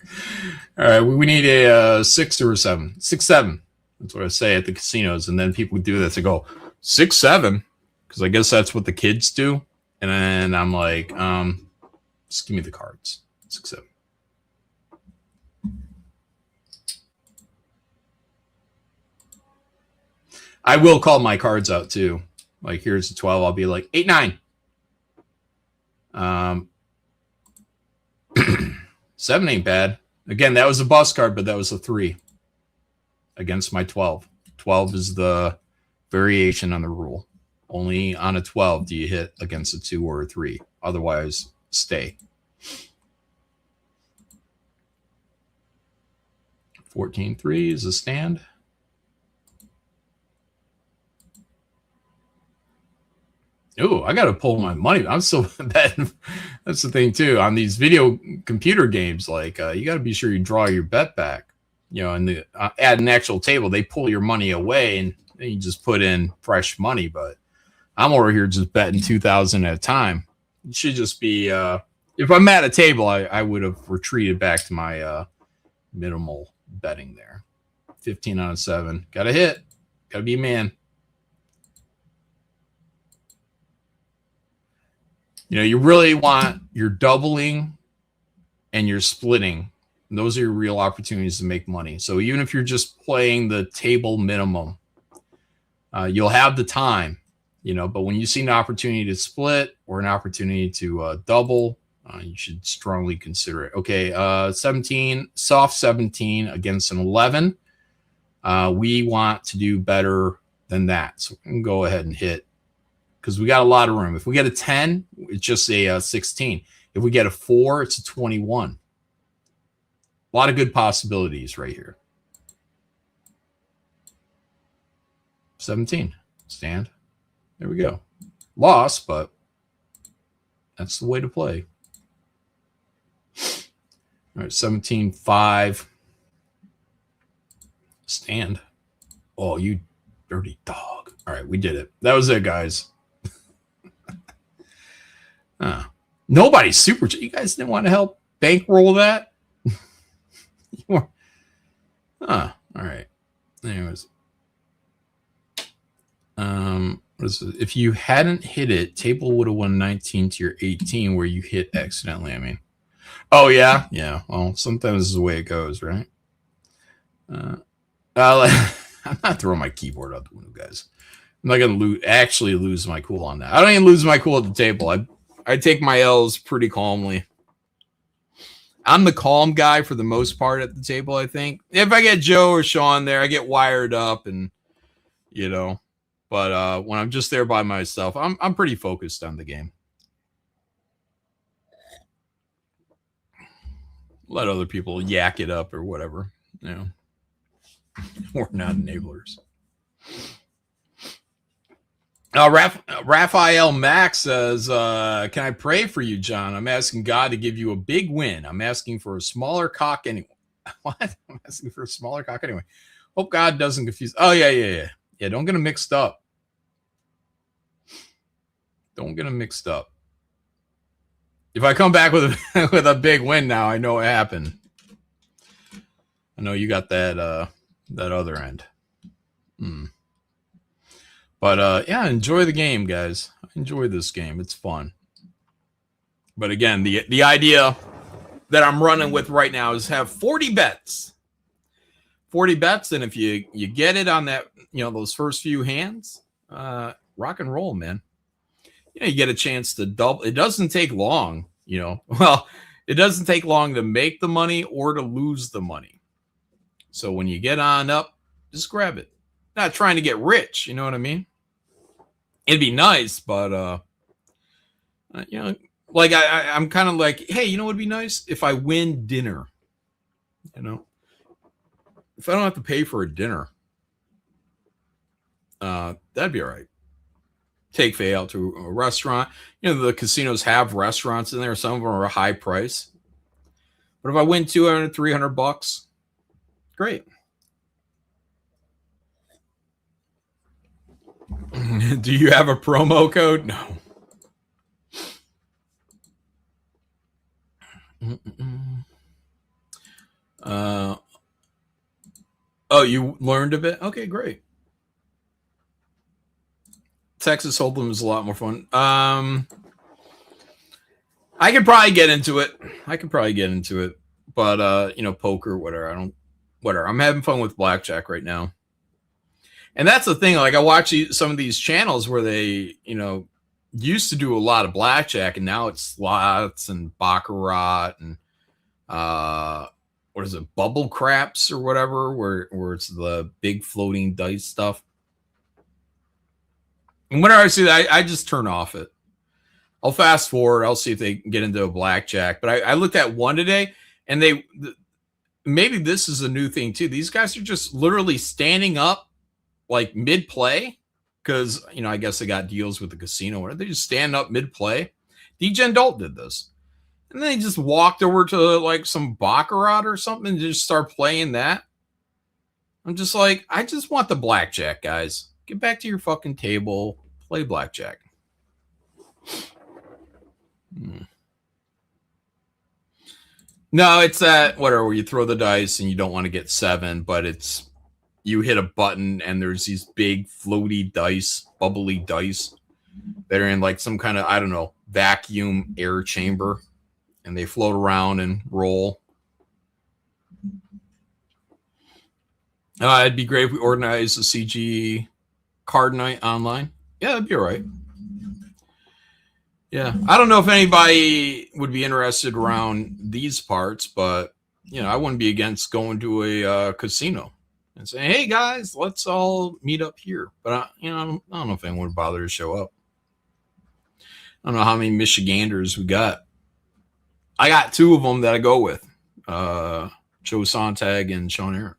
All right. We need a 6 or a 7. 6, 7. That's what I say at the casinos. And then people do that to go 6, 7. Because I guess that's what the kids do. And then I'm like, just give me the cards. 6, 7. I will call my cards out too. Like, here's a 12. I'll be like 8, 9. 7 ain't bad. Again, that was a bust card, but that was a 3 against my 12. 12 is the variation on the rule. Only on a 12 do you hit against a 2 or a 3. Otherwise, stay. 14-3 is a stand. Oh, I got to pull my money. I'm so bad. That's the thing, too. On these video computer games, like, you got to be sure you draw your bet back. And at an actual table, they pull your money away, and then you just put in fresh money. But I'm over here just betting 2,000 at a time. It should just be, if I'm at a table, I would have retreated back to my minimal betting there. 15 out of 7. Got to hit. Got to be a man. You really want your doubling and your splitting. And those are your real opportunities to make money. So even if you're just playing the table minimum, you'll have the time, but when you see an opportunity to split or an opportunity to double, you should strongly consider it. Okay, 17, soft 17 against an 11. We want to do better than that. So we can go ahead and hit, because we got a lot of room. If we get a 10, it's just a 16. If we get a 4, it's a 21. A lot of good possibilities right here. 17. Stand. There we go. Lost, but that's the way to play. All right, 17-5. Stand. Oh, you dirty dog. All right, we did it. That was it, guys. Nobody's super. You guys didn't want to help bankroll that? All right. Anyways. What is it? If you hadn't hit it, table would have won 19 to your 18 where you hit accidentally, I mean. Oh, yeah? Yeah. Well, sometimes this is the way it goes, right? I'm not throwing my keyboard out the window, guys. I'm not going to actually lose my cool on that. I don't even lose my cool at the table. I take my L's pretty calmly. I'm the calm guy for the most part at the table, I think. If I get Joe or Sean there, I get wired up and, you know. But when I'm just there by myself, I'm pretty focused on the game. Let other people yak it up or whatever, you know. We're not enablers. Raphael Max says, can I pray for you, John? I'm asking God to give you a big win. I'm asking for a smaller cock anyway. What? I'm asking for a smaller cock anyway. Hope God doesn't confuse. Oh, yeah. Yeah, don't get them mixed up. Don't get them mixed up. If I come back with a big win now, I know what happened. I know you got that other end. But yeah, enjoy the game, guys. Enjoy this game. It's fun. But again, the idea that I'm running with right now is have 40 bets. 40 bets, and if you get it on that, you know, those first few hands, rock and roll, man. You know, you get a chance to double. It doesn't take long, you know. Well, it doesn't take long to make the money or to lose the money. So when you get on up, just grab it. Not trying to get rich, you know what I mean? It'd be nice, but you know, like I'm kind of like, hey, you know what'd be nice? If I win dinner, you know, if I don't have to pay for a dinner, that'd be all right. Take Faye out to a restaurant. You know, the casinos have restaurants in there. Some of them are a high price. But if I win $200, $300, great. Do you have a promo code? No. Oh, you learned a bit? Okay, great. Texas Hold'em is a lot more fun. I could probably get into it. But you know, poker, whatever. I'm having fun with blackjack right now. And that's the thing. Like, I watch some of these channels where they, you know, used to do a lot of blackjack, and now it's slots and baccarat and what is it, bubble craps or whatever, where it's the big floating dice stuff. And whenever I see that, I just turn off it. I'll fast forward. I'll see if they get into a blackjack. But I looked at one today, and maybe this is a new thing too. These guys are just literally standing up like mid play, because, you know, I guess they got deals with the casino. They just stand up mid play. DJ Dolt did this, and then he just walked over to like some baccarat or something and just start playing that. I'm just like, I just want the blackjack, guys. Get back to your fucking table. Play blackjack. No, it's that whatever, where you throw the dice and you don't want to get 7, but it's you hit a button and there's these big floaty dice, bubbly dice that are in like some kind of, I don't know, vacuum air chamber, and they float around and roll. It'd be great if we organized a CG card night online. Yeah, that'd be all right. Yeah, I don't know if anybody would be interested around these parts, but, you know, I wouldn't be against going to a casino and saying, hey, guys, let's all meet up here. But, you know, I don't know if anyone would bother to show up. I don't know how many Michiganders we got. I got 2 of them that I go with, Joe Sontag and Sean Aaron.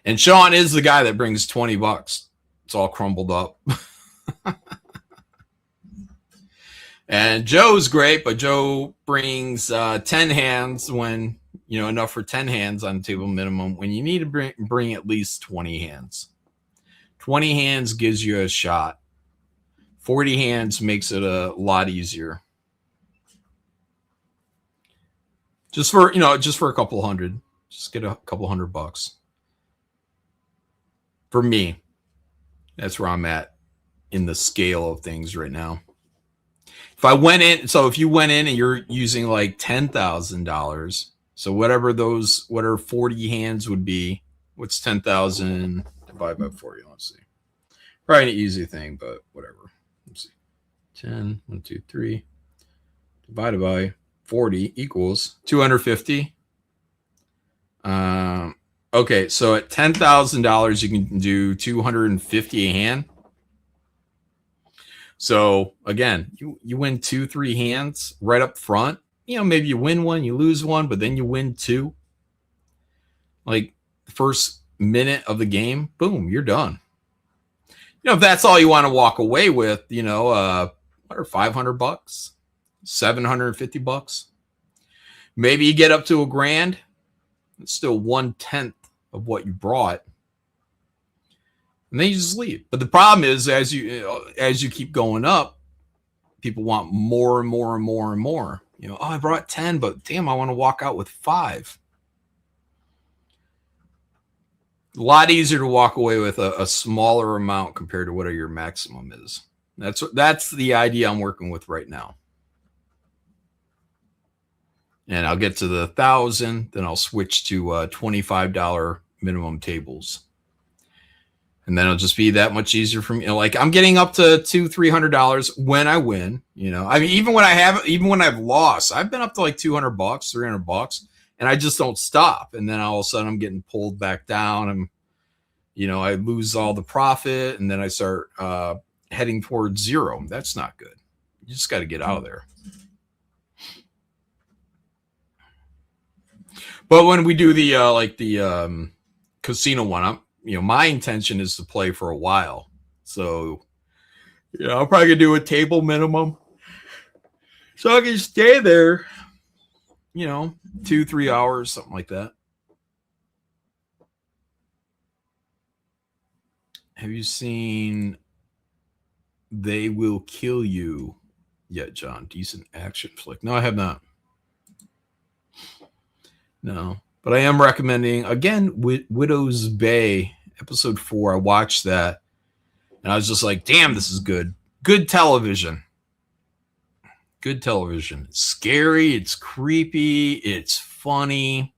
And Sean is the guy that brings $20. It's all crumbled up. And Joe's great, but Joe brings 10 hands when, you know, enough for 10 hands on the table minimum, when you need to bring at least 20 hands. 20 hands gives you a shot. 40 hands makes it a lot easier. Just for, just for a couple hundred. Just get a couple $100. For me, that's where I'm at in the scale of things right now. If I went in, so if you went in and you're using like $10,000, so whatever 40 hands would be, what's 10,000 divided by 40? Let's see. Probably an easy thing, but whatever. Let's see. 10, 1, 2, 3 divided by 40 equals 250. Okay, so at $10,000, you can do 250 a hand. So again, you win 2-3 hands right up front. Maybe you win one, you lose one, but then you win two. Like the first minute of the game, boom, you're done. If that's all you want to walk away with, what are $500, $750? Maybe you get up to $1,000. It's still 1/10 of what you brought, and then you just leave. But the problem is, as you keep going up, people want more and more and more and more. I brought 10, but damn, I want to walk out with 5. A lot easier to walk away with a smaller amount compared to what your maximum is. That's the idea I'm working with right now. And I'll get to the 1,000, then I'll switch to $25 minimum tables. And then it'll just be that much easier for me. Like I'm getting up to $200-$300 when I win. I mean, even when I've lost, I've been up to like $200, $300, and I just don't stop. And then all of a sudden I'm getting pulled back down. I lose all the profit, and then I start heading towards zero. That's not good. You just got to get out of there. But when we do the casino one, my intention is to play for a while. So, I'm probably gonna do a table minimum, so I can stay there, 2-3 hours, something like that. Have you seen They Will Kill You yet, John? Decent action flick. No, I have not. No, but I am recommending, again, Widow's Bay, episode 4. I watched that, and I was just like, damn, this is good. Good television. Good television. It's scary. It's creepy. It's funny.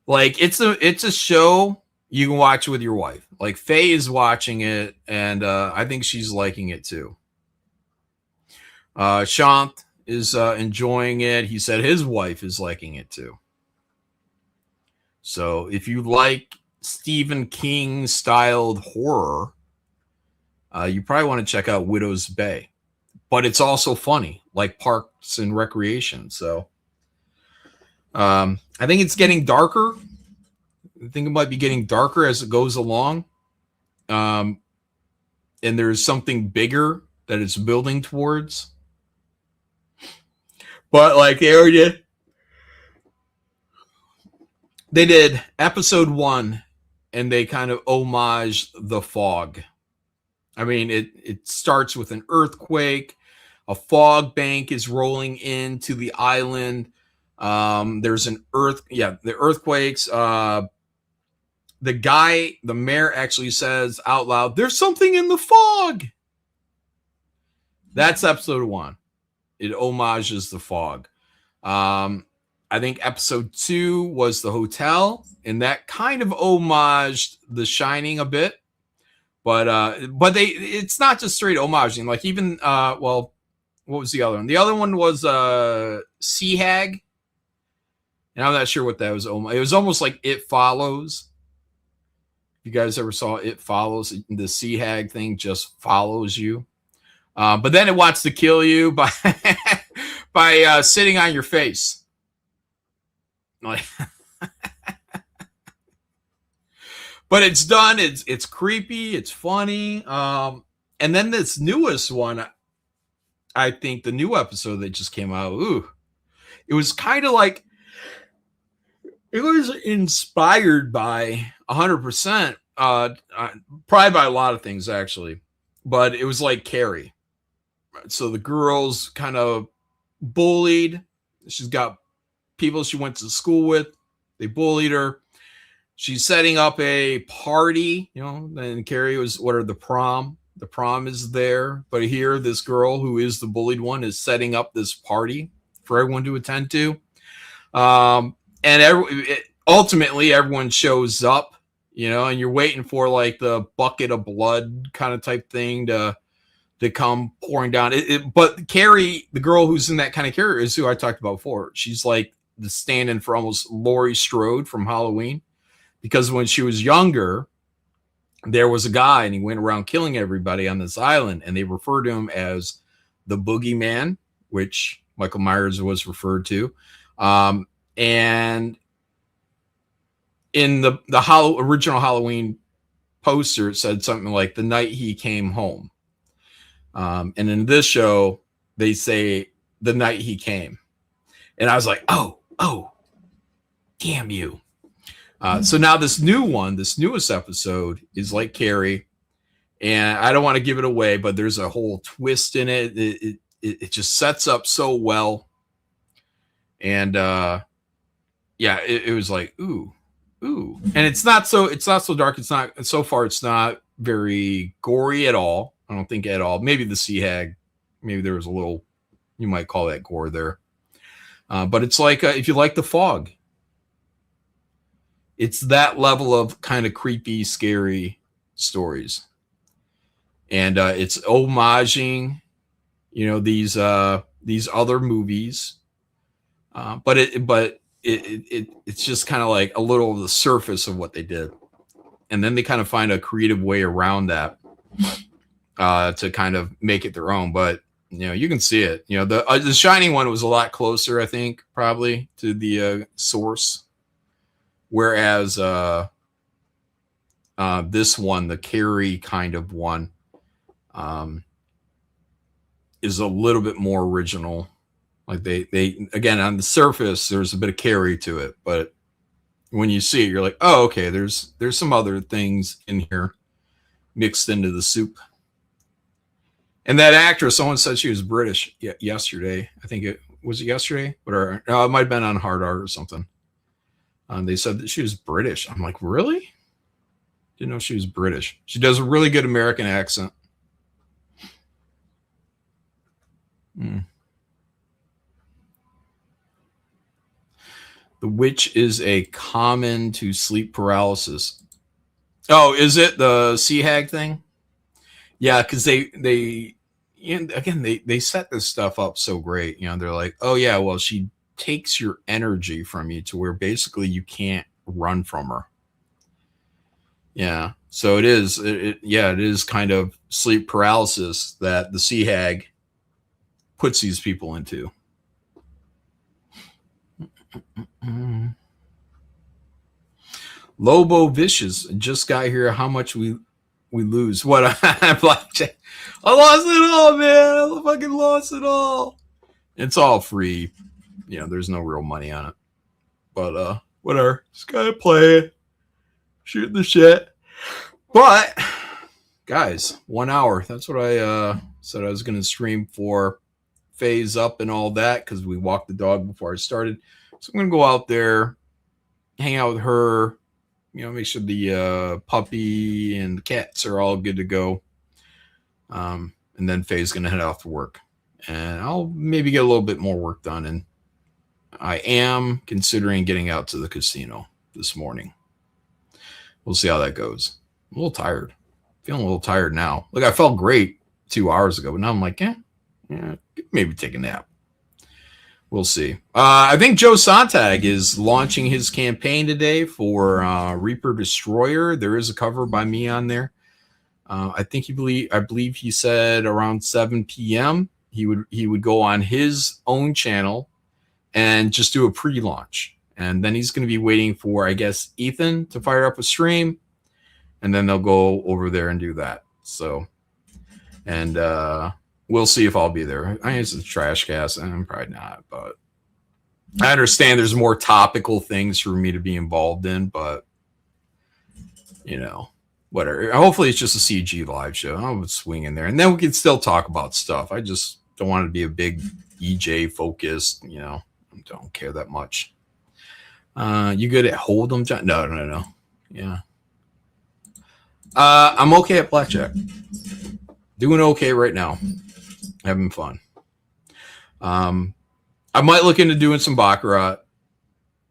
Like, it's a show you can watch with your wife. Like, Faye is watching it, and I think she's liking it too. Shant is enjoying it. He said his wife is liking it too. So if you like Stephen King styled horror, you probably want to check out Widow's Bay. But it's also funny, like Parks and Recreation. So I think it's getting darker. I think it might be getting darker as it goes along. And there's something bigger that it's building towards. But like they did episode 1, and they kind of homaged The Fog. I mean, it starts with an earthquake. A fog bank is rolling into the island. There's the earthquakes. The mayor actually says out loud, "There's something in the fog." That's episode 1. It homages The Fog. I think episode 2 was the hotel, and that kind of homaged The Shining a bit. But it's not just straight homaging. Like even what was the other one? The other one was Sea Hag. And I'm not sure what that was. It was almost like It Follows. You guys ever saw It Follows? The Sea Hag thing just follows you. But then it wants to kill you by by sitting on your face. Like, but it's done. It's creepy. It's funny. And then this newest one, I think the new episode that just came out. Ooh, it was kind of like it was inspired by 100%. Probably by a lot of things actually. but it was like Carrie. So the girl's kind of bullied. She's got people she went to school with. They bullied her. She's setting up a party, and Carrie was, the prom? The prom is there. But here, this girl who is the bullied one is setting up this party for everyone to attend to. And ultimately, everyone shows up, and you're waiting for like the bucket of blood kind of type thing to come pouring down. But Carrie, the girl who's in that kind of character, is who I talked about before. She's like the stand-in for almost Laurie Strode from Halloween, because when she was younger, there was a guy and he went around killing everybody on this island, and they referred to him as the boogeyman, which Michael Myers was referred to. And in the original Halloween poster, it said something like the night he came home. And in this show, they say the night he came. And I was like, oh, damn you. So now this newest episode is like Carrie. And I don't want to give it away, but there's a whole twist in it. It just sets up so well. And it was like, ooh. And it's not so dark. It's not very gory at all. I don't think at all. Maybe the sea hag, maybe there was a little, you might call that gore there. But it's like, if you like The Fog, it's that level of kind of creepy, scary stories. And it's homaging, these other movies. But it's just kind of like a little of the surface of what they did. And then they kind of find a creative way around that to kind of make it their own. But, you can see it. The Shining one was a lot closer, I think, probably to the source. Whereas this one, the Carrie kind of one, is a little bit more original. Like they again, on the surface, there's a bit of Carrie to it, but when you see it, you're like, oh, okay, there's some other things in here mixed into the soup. And that actress, someone said she was British yesterday. I think it was yesterday, or it might have been on Hard Art or something. They said that she was British. I'm like, really? Didn't know she was British. She does a really good American accent. The witch is a common to sleep paralysis. Oh, is it the sea hag thing? Yeah, because they set this stuff up so great. They're like, oh yeah, well, she takes your energy from you to where basically you can't run from her. Yeah, so it is kind of sleep paralysis that the sea hag puts these people into. Lobo Vicious just got here. How much we lose? What? Blackjack? I lost it all, man. I fucking lost it all. It's all free. There's no real money on it. But whatever. Just gotta play it. Shoot the shit. But guys, 1 hour. That's what I said I was gonna stream for. Phase up and all that, because we walked the dog before I started. So I'm gonna go out there, hang out with her, make sure the puppy and the cats are all good to go. And then Faye's gonna head off to work, and I'll maybe get a little bit more work done. And I am considering getting out to the casino this morning. We'll see how that goes. I'm a little tired. Feeling a little tired now. Look, I felt great 2 hours ago, but now I'm like, maybe take a nap. We'll see. I think Joe Sontag is launching his campaign today for Reaper Destroyer. There is a cover by me on there. I believe he said around 7 p.m. he would go on his own channel and just do a pre-launch. And then he's going to be waiting for, I guess, Ethan to fire up a stream, and then they'll go over there and do that. So, and we'll see if I'll be there. I guess it's a trash cast, and I'm probably not, but I understand there's more topical things for me to be involved in, but whatever. Hopefully it's just a CG live show. I'll swing in there, and then we can still talk about stuff. I just don't want it to be a big EJ focused. You know, I don't care that much. You good at Hold'em, John? No. Yeah. I'm okay at blackjack. Doing okay right now. Having fun. I might look into doing some baccarat,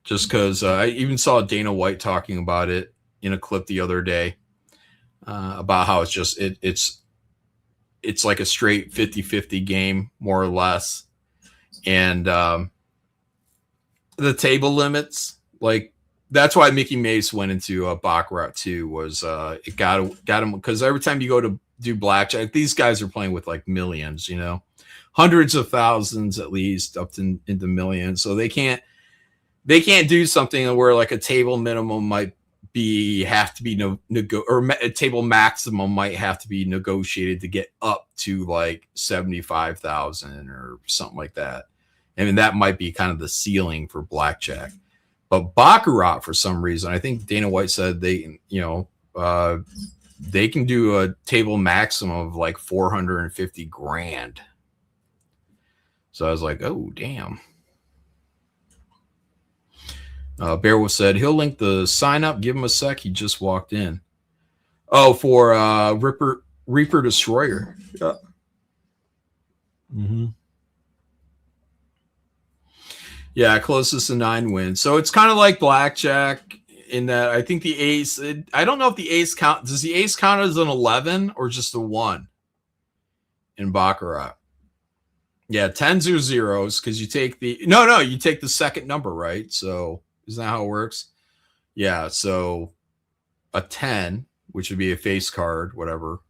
just because I even saw Dana White talking about it in a clip the other day, about how it's just it's like a straight 50-50 game, more or less. And the table limits, like, that's why Mickey Mace went into baccarat too, was it got him, because every time you go to do blackjack, these guys are playing with like millions, you know, hundreds of thousands at least, up to into millions. So they can't do something where like a table minimum might have to be or a table maximum might have to be negotiated to get up to like 75,000 or something like that. I mean, that might be kind of the ceiling for blackjack. But baccarat, for some reason, I think Dana White said they can do a table maximum of like 450 grand. So I was like, oh, damn. Bearwolf said he'll link the sign up. Give him a sec. He just walked in. Oh, for Reaper Destroyer. Yeah. Mm-hmm. Yeah, closest to 9 wins. So it's kind of like blackjack in that I think the ace. I don't know if the ace count. Does the ace count as an 11 or just a 1 in baccarat? Yeah, 10s or zeros, because you take you take the second number, right? So isn't that how it works? Yeah, so a 10, which would be a face card, whatever.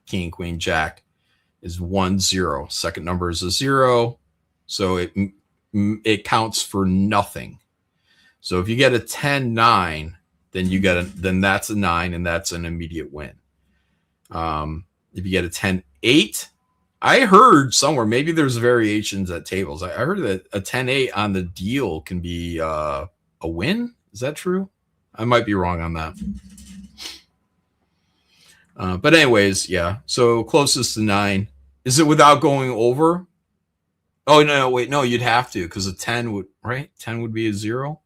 King, queen, jack is 1 0. Second number is a 0, so it counts for nothing. So if you get a 10-9, then that's a 9, and that's an immediate win. If you get a 10-8, I heard somewhere, maybe there's variations at tables. I heard that a 10-8 on the deal can be a win. Is that true? I might be wrong on that. But anyways, yeah. So closest to 9. Is it without going over? Oh, no, wait. No, you'd have to, because a 10 would, right? 10 would be a 0.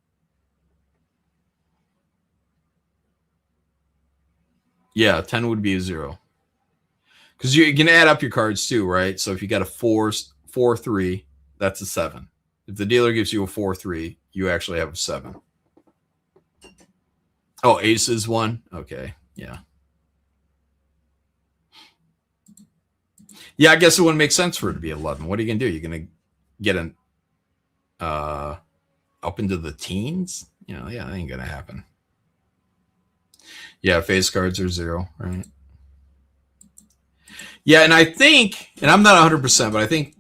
Yeah, 10 would be a 0. Because you can add up your cards too, right? So if you got a 4-3, that's a 7. If the dealer gives you a 4-3, you actually have a 7. Oh, ace is 1? Okay, yeah. Yeah, I guess it wouldn't make sense for it to be 11. What are you going to do? You're going to get an up into the teens? Yeah, that ain't going to happen. Yeah, face cards are 0, right? Yeah, and I think, and I'm not 100%, but I think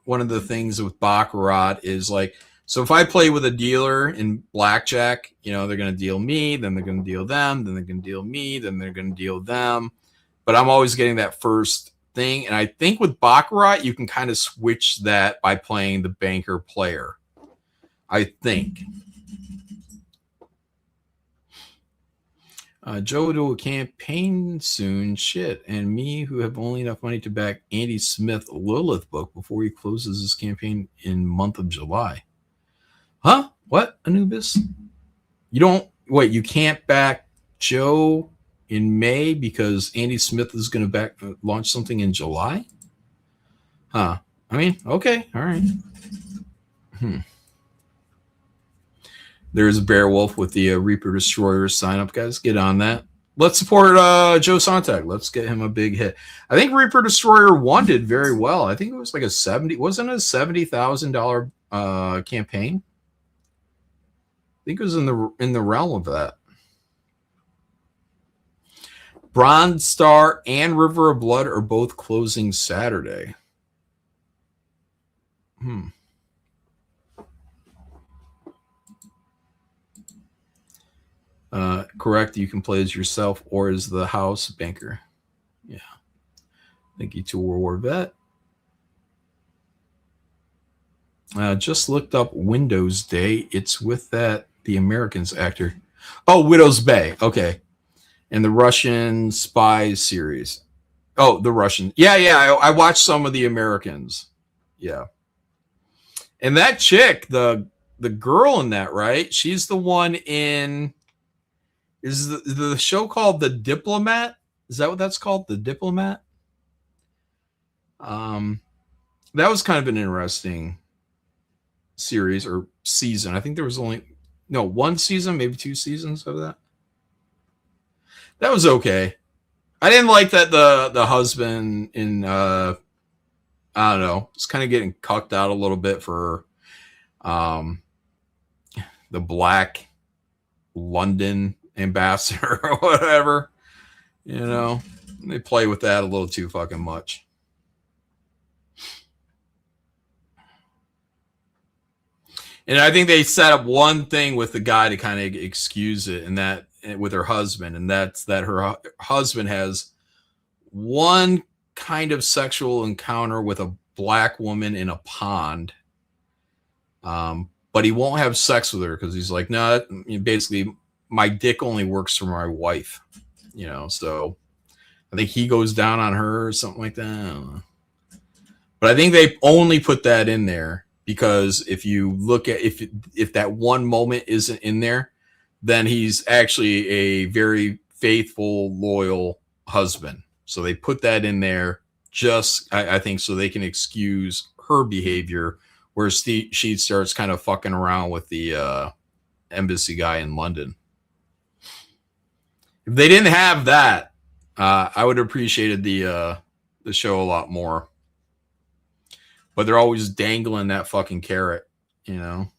one of the things with baccarat is like, so if I play with a dealer in blackjack, they're going to deal me, then they're going to deal them, then they're going to deal me, then they're going to deal them. But I'm always getting that first thing. And I think with baccarat, you can kind of switch that by playing the banker player. I think. Joe do a campaign soon. Shit. And me, who have only enough money to back Andy Smith Lilith book before he closes his campaign in month of July. Huh? What, Anubis? You can't back Joe in May because Andy Smith is going to launch something in July? Huh. I mean, okay. All right. There's Bearwolf with the Reaper Destroyer sign up, guys. Get on that. Let's support Joe Sontag. Let's get him a big hit. I think Reaper Destroyer 1 did very well. I think it was like wasn't it a $70,000 campaign? I think it was in the realm of that. Bronze Star and River of Blood are both closing Saturday. Correct. You can play as yourself or as the house banker. Yeah. Thank you to World War Vet. Just looked up Windows Day. It's with the Americans actor. Oh, Widow's Bay. Okay. And the Russian Spies series. Oh, the Russian. Yeah, yeah. I watched some of the Americans. Yeah. And that chick, the girl in that, right? She's the one in is the show called The Diplomat? Is that what that's called? The Diplomat? Um that was kind of an interesting series or season. I think there was only no one season, maybe two seasons of that. That was okay. I didn't like that the husband in I don't know, it's kind of getting cucked out a little bit for um the black London ambassador or whatever. You know, they play with that a little too fucking much. And I think they set up one thing with the guy to kind of excuse it, and that with her husband, and that's that her husband has one kind of sexual encounter with a black woman in a pond. But he won't have sex with her because he's like, no, basically, my dick only works for my wife, you know. So I think he goes down on her or something like that. But I think they only put that in there because if you look at if that one moment isn't in there, then he's actually a very faithful, loyal husband. So they put that in there just, I think, so they can excuse her behavior, where she starts kind of fucking around with the embassy guy in London. If they didn't have that, I would have appreciated the show a lot more. But they're always dangling that fucking carrot, you know.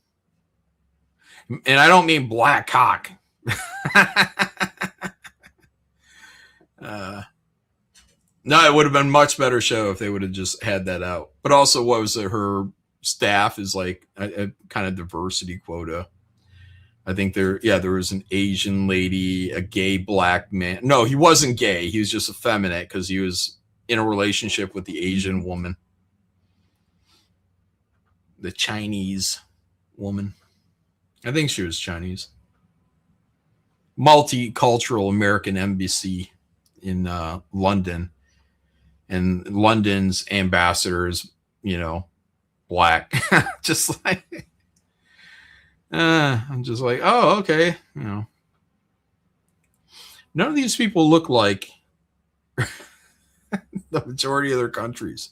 And I don't mean black cock. No, it would have been a much better show if they would have just had that out. But also, what was it? Her staff is like a kind of diversity quota. I think there was an Asian lady, a gay black man. No, he wasn't gay. He was just effeminate because he was in a relationship with the Asian woman. The Chinese woman. I think she was Chinese. Multicultural American embassy in London. And London's ambassador is, you know, black. Just like, I'm just like, oh, okay. You know, none of these people look like the majority of their countries.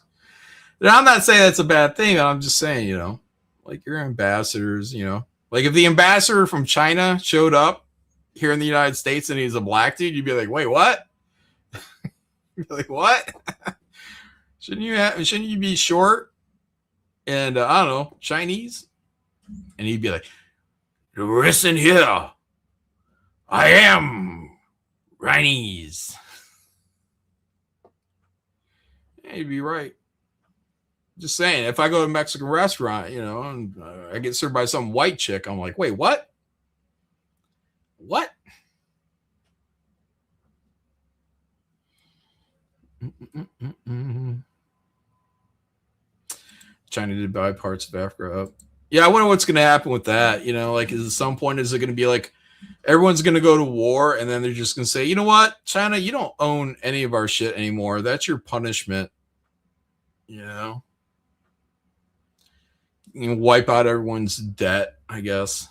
And I'm not saying that's a bad thing. I'm just saying, you know, like your ambassadors, you know, like if the ambassador from China showed up here in the United States and he's a black dude, you'd be like, wait, what? You'd be like, what? Shouldn't you be short and I don't know, Chinese? And he'd be like, listen here, I am Chinese. Yeah, you'd be right. Just saying, if I go to a Mexican restaurant, you know, and I get served by some white chick, I'm like, wait, what? What? China did buy parts of Africa up. Yeah, I wonder what's going to happen with that. You know, like, at some point, is it going to be like everyone's going to go to war and then they're just going to say, you know what, China, you don't own any of our shit anymore. That's your punishment. You know, you can wipe out everyone's debt, I guess.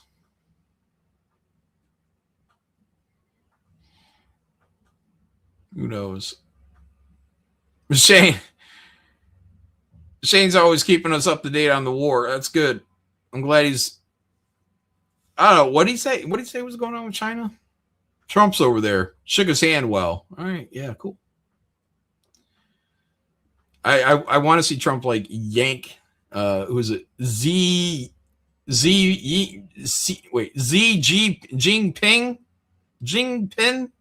Who knows? Shane's always keeping us up to date on the war. That's good. I'm glad he's. I don't know. What did he say? What did he say was going on with China? Trump's over there. Shook his hand well. All right. Yeah, cool. I want to see Trump like yank. Who is it? Xi Jinping? Jinping?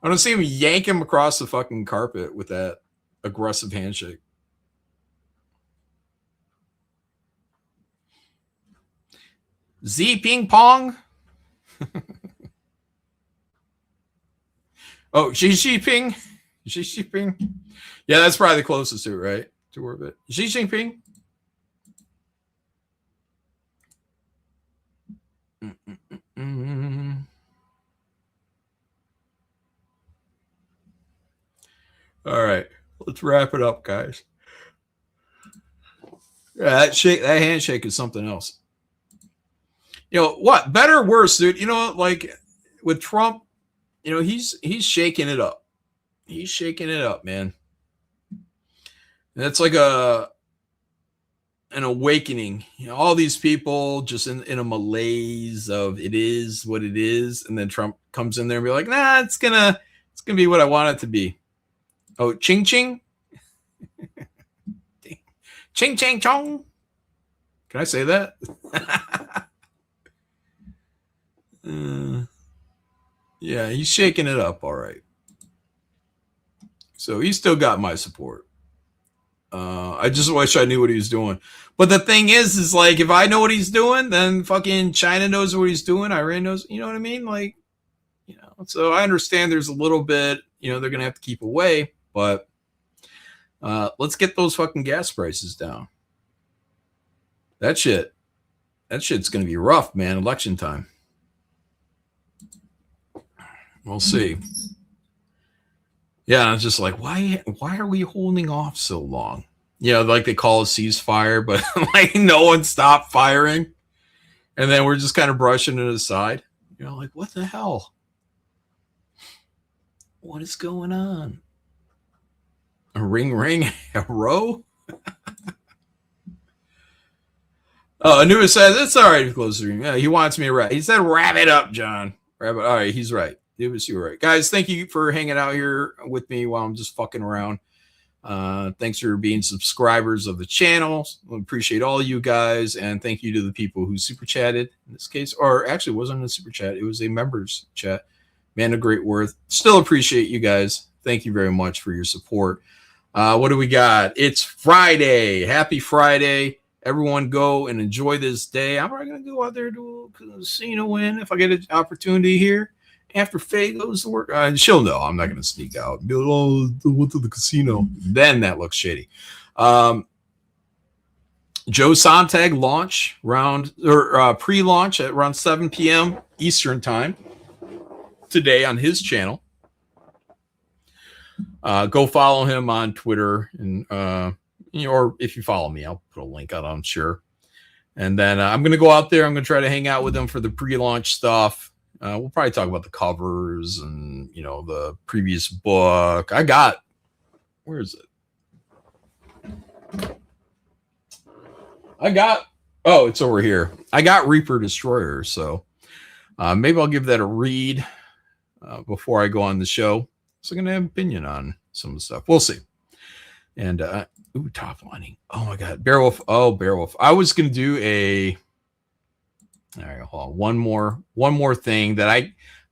I want to see him yank him across the fucking carpet with that aggressive handshake. Z ping pong. Oh, Xi Jinping. Xi Jinping. Yeah, that's probably the closest to it, right? To orbit. Xi Jinping. All right, let's wrap it up, guys. Yeah, that handshake is something else. You know what? Better or worse, dude? You know, like with Trump, you know, he's shaking it up. He's shaking it up, man. And it's like an awakening. You know, all these people just in a malaise of it is what it is, and then Trump comes in there and be like, nah, it's gonna be what I want it to be. Oh, ching ching, ching ching chong. Can I say that? Yeah, he's shaking it up, all right. So he still got my support. I just wish I knew what he was doing. But the thing is like if I know what he's doing, then fucking China knows what he's doing. Iran knows, you know what I mean? Like, you know, so I understand there's a little bit, you know, they're gonna have to keep away, but let's get those fucking gas prices down. That shit's gonna be rough, man. Election time. We'll see. Yeah, it's just like why are we holding off so long? You know, like they call a ceasefire, but like no one stopped firing, and then we're just kind of brushing it aside. You know, like what the hell? What is going on? A ring, a row. Oh, Anubis says it's all right to close the room. Yeah, he wants me to wrap. He said, "Wrap it up, John. Wrap it." All right, he's right. Anubis, you're right, guys. Thank you for hanging out here with me while I'm just fucking around. Thanks for being subscribers of the channel. I appreciate all you guys, and thank you to the people who super chatted in this case, or actually it wasn't a super chat; it was a members chat. Man of great worth. Still appreciate you guys. Thank you very much for your support. What do we got? It's Friday. Happy Friday. Everyone go and enjoy this day. I'm probably going to go out there to a casino if I get an opportunity here. After Faye goes to work, she'll know I'm not going to sneak out and be like, oh, I went to the casino. Then that looks shady. Joe Sontag launch round or pre-launch at around 7 p.m. Eastern time today on his channel. Go follow him on Twitter and you know, or if you follow me, I'll put a link out, I'm sure. And then I'm going to go out there. I'm going to try to hang out with him for the pre-launch stuff. We'll probably talk about the covers and, you know, the previous book. Where is it? It's over here. I got Reaper Destroyer. So maybe I'll give that a read before I go on the show. So I'm going to have an opinion on some of the stuff. We'll see. And, top lining. Oh my God. Beowulf. Oh, Beowulf. I was going to do all right, hold on. One more thing that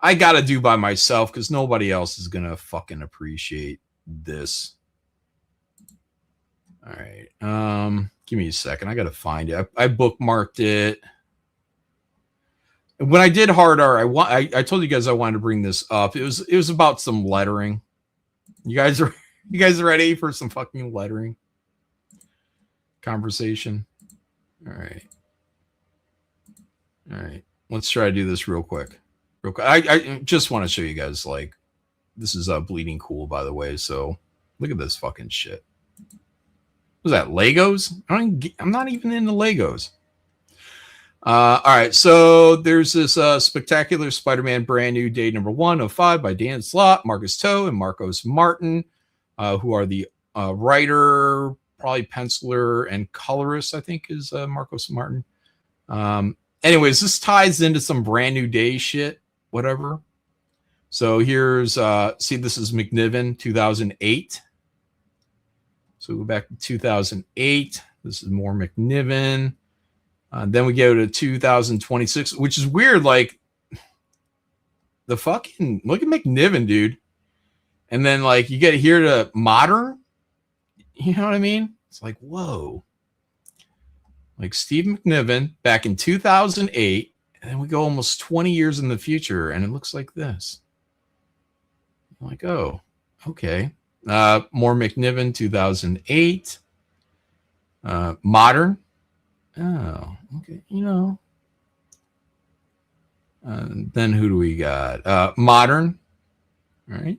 I got to do by myself because nobody else is going to fucking appreciate this. All right. Give me a second. I got to find it. I bookmarked it. When I did hard R, I told you guys I wanted to bring this up. It was about some lettering. You guys ready for some fucking lettering conversation? All right. Let's try to do this real quick. I just want to show you guys, like, this is bleeding cool, by the way. So look at this fucking shit. Was that Legos? I'm not even into Legos. All right, so there's this spectacular Spider-Man brand new day number 1 of 5 by Dan Slott, Marcus Toe, and Marcos Martin, who are the writer, probably penciler, and colorist, I think, is Marcos Martin. Anyways, this ties into some brand new day shit, whatever. So here's, see, this is McNiven, 2008. So we go back to 2008. This is more McNiven. Then we go to 2026, which is weird. Like, the fucking, look at McNiven, dude. And then, like, you get here to modern. You know what I mean? It's like, whoa. Like Steve McNiven back in 2008, and then we go almost 20 years in the future, and it looks like this. I'm like, oh, okay. More McNiven, 2008. Modern. Oh, okay. You know. Then who do we got? Modern. All right.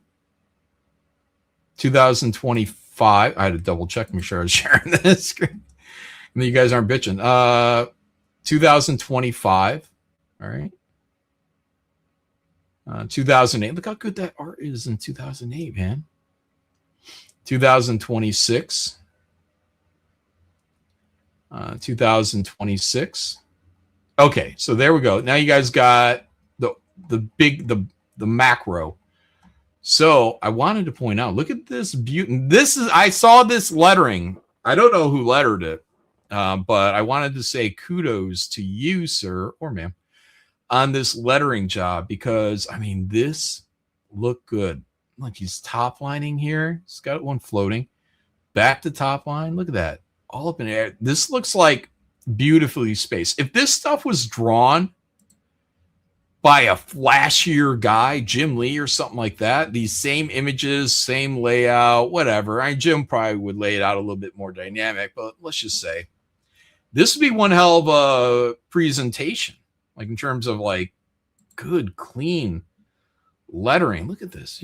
2025. I had to double check, make sure I was sharing this screen. And you guys aren't bitching. 2025. All right. 2008. Look how good that art is in 2008, man. 2026. 2026. Okay, so there we go. Now you guys got the macro. So I wanted to point out, look at this beauty. I saw this lettering. I don't know who lettered it, but I wanted to say kudos to you, sir or ma'am, on this lettering job, because I mean, this looked good. Like he's top lining here. He's got one floating back to top line. Look at that. All up in the air. This looks like beautifully spaced. If this stuff was drawn by a flashier guy, Jim Lee or something like that, these same images, same layout, whatever. Jim probably would lay it out a little bit more dynamic, but let's just say this would be one hell of a presentation, like in terms of like good, clean lettering. Look at this.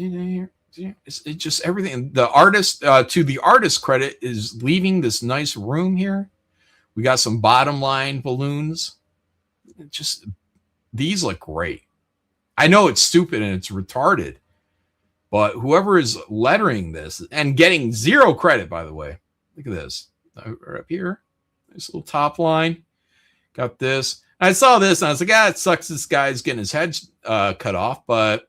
It's just everything. The artist, to the artist credit, is leaving this nice room here. We got some bottom line balloons. These look great. I know it's stupid and it's retarded, but whoever is lettering this and getting zero credit, by the way, look at this. Right up here, nice little top line. Got this. And I saw this and I was like, it sucks this guy's getting his head cut off, but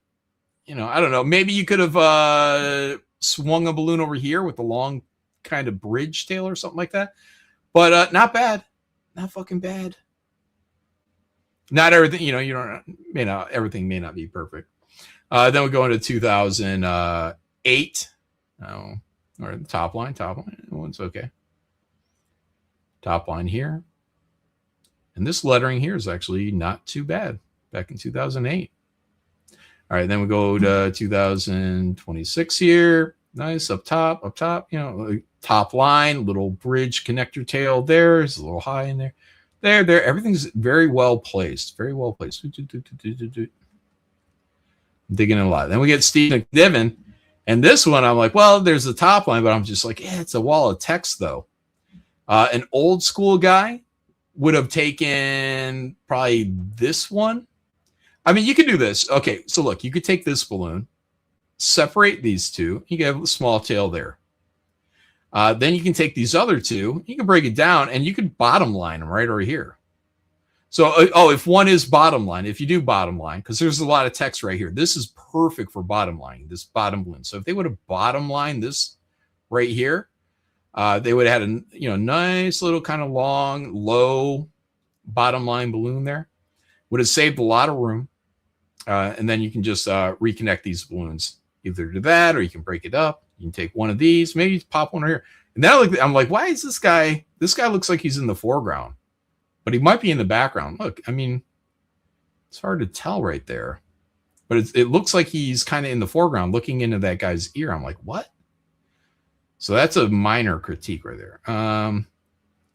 I don't know. Maybe you could have swung a balloon over here with a long kind of bridge tail or something like that. But not bad. Not fucking bad. Not everything, everything may not be perfect. Then we go into 2008. Or the top line. One's okay. Top line here. And this lettering here is actually not too bad back in 2008. All right, then we go to 2026 here. Nice up top, top line, little bridge connector tail there. It's a little high in there. There. Everything's very well placed. Very well placed. Digging in a lot. Then we get Steve McNiven. And this one, I'm like, well, there's the top line, but I'm just like, it's a wall of text, though. An old school guy would have taken probably this one. I mean, you could do this. Okay, so look, you could take this balloon, separate these two. You can have a small tail there. Then you can take these other two. You can break it down, and you could bottom line them right over here. So, if one is bottom line, if you do bottom line, because there's a lot of text right here. This is perfect for bottom line, this bottom balloon. So if they would have bottom lined this right here, they would have had a nice little kind of long, low bottom line balloon there. Would have saved a lot of room. And then you can just reconnect these balloons either to that, or you can break it up. You can take one of these, maybe pop one right here. And now I'm like, why is this guy looks like he's in the foreground, but he might be in the background. Look, I mean, it's hard to tell right there, but it looks like he's kind of in the foreground looking into that guy's ear. I'm like, what? So that's a minor critique right there.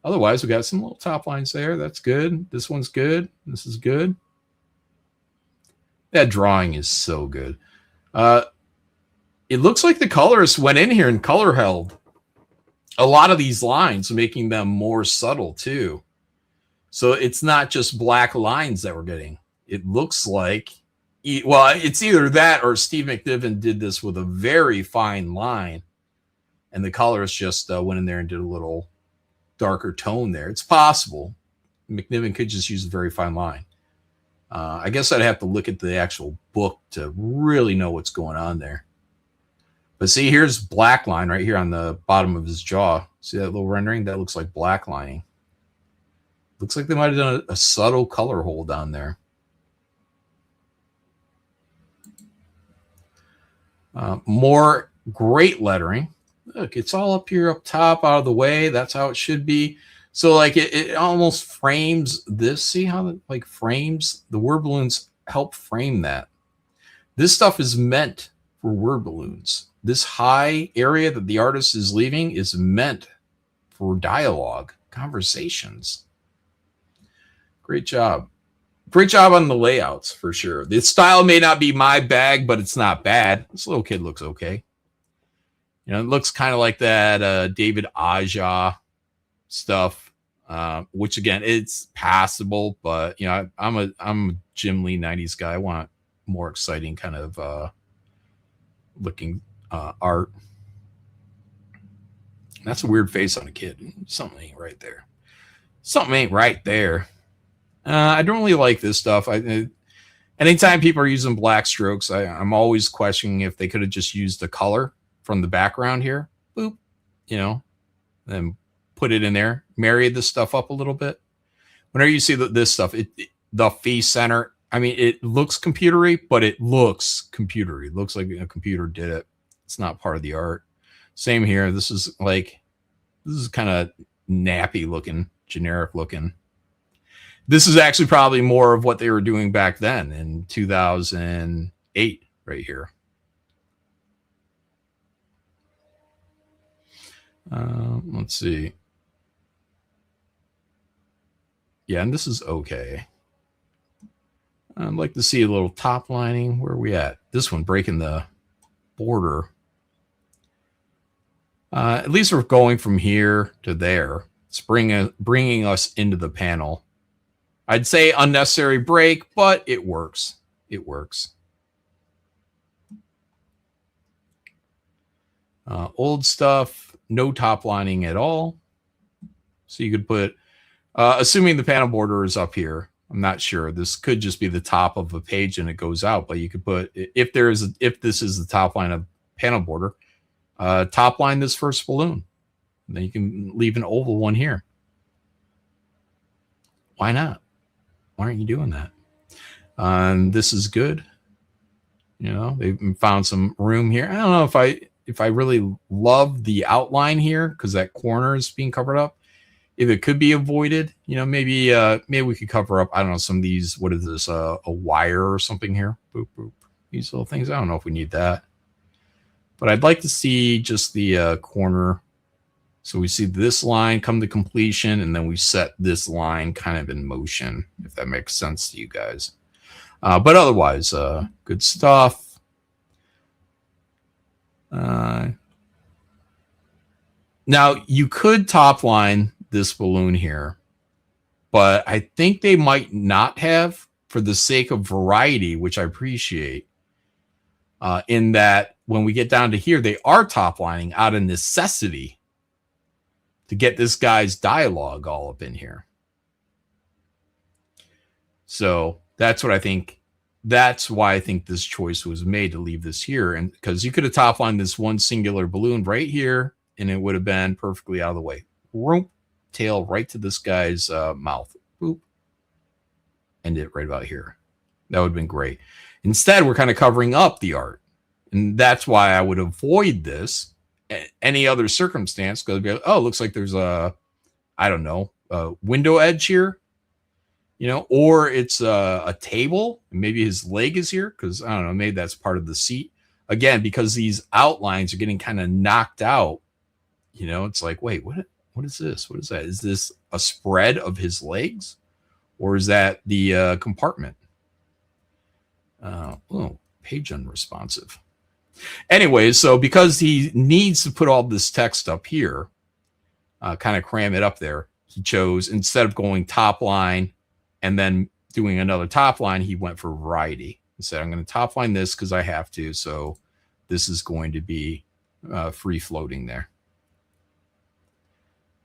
Otherwise, we got some little top lines there. That's good. This one's good. This is good. That drawing is so good. It looks like the colorist went in here and color held a lot of these lines, making them more subtle too. So it's not just black lines that we're getting. It looks like, it's either that or Steve McNiven did this with a very fine line, and the colorist just went in there and did a little darker tone there. It's possible. McNiven could just use a very fine line. I guess I'd have to look at the actual book to really know what's going on there. But see, here's black line right here on the bottom of his jaw. See that little rendering? That looks like black lining. Looks like they might have done a subtle color hole down there. More great lettering. Look, it's all up here up top, out of the way. That's how it should be. So like it almost frames this. See how it like frames the word balloons, help frame that. This stuff is meant for word balloons. This high area that the artist is leaving is meant for dialogue, conversations. Great job. Great job on the layouts for sure. The style may not be my bag, but it's not bad. This little kid looks okay. You know, it looks kind of like that David Aja stuff, which again, it's passable, but you know, I'm a Jim Lee 90s guy. I want more exciting kind of looking art. That's a weird face on a kid. Something ain't right there. Something ain't right there. I don't really like this stuff. Anytime people are using black strokes, I'm always questioning if they could have just used the color from the background here. Boop, you know, then put it in there, marry this stuff up a little bit. Whenever you see this stuff, the face center, I mean, it looks computery, but it looks computery. It looks like a computer did it. It's not part of the art. Same here. This is kind of nappy looking, generic looking. This is actually probably more of what they were doing back then in 2008 right here. Let's see. Yeah, and this is okay. I'd like to see a little top lining. Where are we at? This one breaking the border. At least we're going from here to there. It's bringing us into the panel. I'd say unnecessary break, but it works. It works. Old stuff, no top lining at all. So you could put, assuming the panel border is up here, I'm not sure. This could just be the top of a page and it goes out, but you could put, if this is the top line of panel border, top line this first balloon. And then you can leave an oval one here. Why not? Why aren't you doing that? This is good. You know, they've found some room here. I don't know if I really love the outline here because that corner is being covered up. If it could be avoided, you know, maybe we could cover up, I don't know, some of these, what is this, a wire or something here? Boop, boop. These little things. I don't know if we need that. But I'd like to see just the corner. So we see this line come to completion, and then we set this line kind of in motion, if that makes sense to you guys. But otherwise, good stuff. Now, you could top line this balloon here, but I think they might not have for the sake of variety, which I appreciate, in that when we get down to here, they are top lining out of necessity to get this guy's dialogue all up in here. So that's what I think. That's why I think this choice was made to leave this here. And because you could have top lined this one singular balloon right here, and it would have been perfectly out of the way. Roop, tail right to this guy's mouth. Boop. End it right about here. That would have been great. Instead, we're kind of covering up the art. And that's why I would avoid this any other circumstance, because be like, oh, it looks like there's a, I don't know, a window edge here, you know, or it's a table, and maybe his leg is here, because I don't know, maybe that's part of the seat. Again, because these outlines are getting kind of knocked out, you know, it's like, wait, what is this? What is that? Is this a spread of his legs, or is that the compartment? Oh, page unresponsive. Anyway, so because he needs to put all this text up here, kind of cram it up there, he chose, instead of going top line and then doing another top line, he went for variety. He said, I'm going to top line this because I have to. So this is going to be free floating there.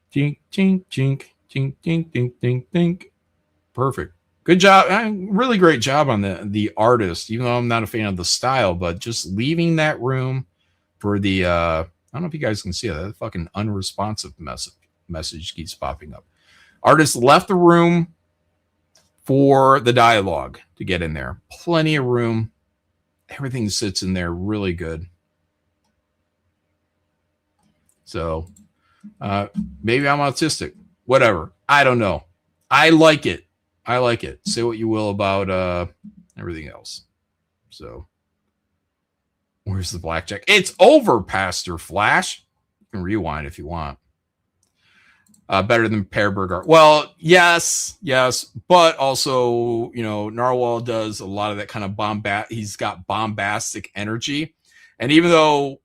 Jink, jink, jink, jink, jink, jink, jink, jink. Perfect. Good job. Really great job on the artist, even though I'm not a fan of the style, but just leaving that room for the, I don't know if you guys can see that fucking unresponsive message keeps popping up. Artist left the room for the dialogue to get in there. Plenty of room. Everything sits in there really good. So maybe I'm autistic. Whatever. I don't know. I like it. I like it. Say what you will about everything else. So, where's the blackjack? It's over, Pastor Flash. You can rewind if you want. Better than Pearberg art. Well, yes, but also, you know, Narwhal does a lot of that kind of he's got bombastic energy, and even though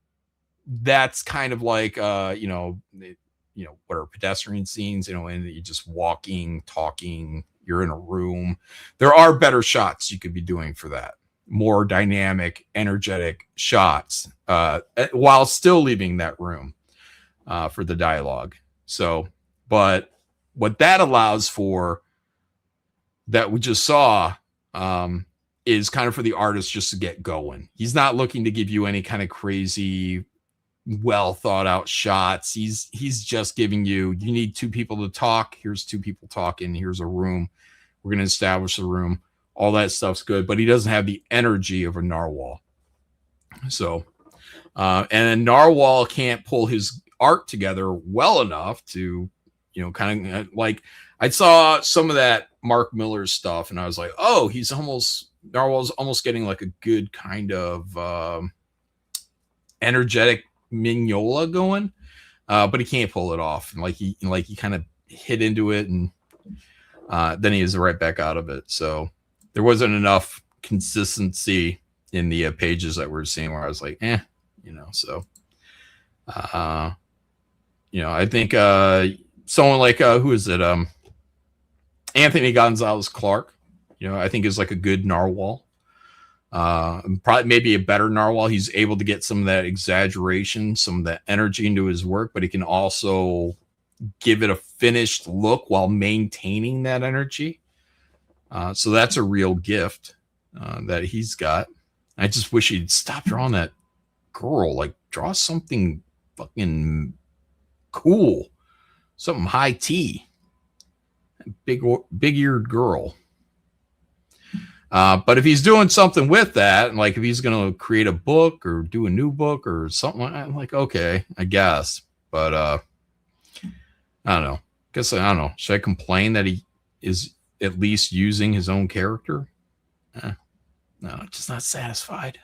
that's kind of like what are pedestrian scenes, and you're just walking, talking, you're in a room. There are better shots you could be doing for that, more dynamic, energetic shots, while still leaving that room for the dialogue. So, but what that allows for, that we just saw, is kind of for the artist just to get going. He's not looking to give you any kind of crazy, well thought out shots. He's just giving you need two people to talk. Here's two people talking. Here's a room. We're going to establish the room. All that stuff's good, but he doesn't have the energy of a narwhal. So, and a narwhal can't pull his art together well enough to, kind of like, I saw some of that Mark Miller stuff and I was like, oh, narwhal's almost getting like a good kind of energetic Mignola going, but he can't pull it off. And he kind of hit into it, and then he is right back out of it. So there wasn't enough consistency in the pages that we're seeing where I was like, So, I think someone like who is it? Anthony Gonzalez Clark, I think is like a good narwhal. Probably maybe a better narwhal. He's able to get some of that exaggeration, some of that energy into his work, but he can also give it a finished look while maintaining that energy. So that's a real gift that he's got. I just wish he'd stop drawing that girl. Like, draw something fucking cool, something high tea, big-eared girl. But if he's doing something with that, like if he's going to create a book or do a new book or something, I'm like, okay, I guess. But I don't know. I don't know. Should I complain that he is at least using his own character? No, just not satisfied.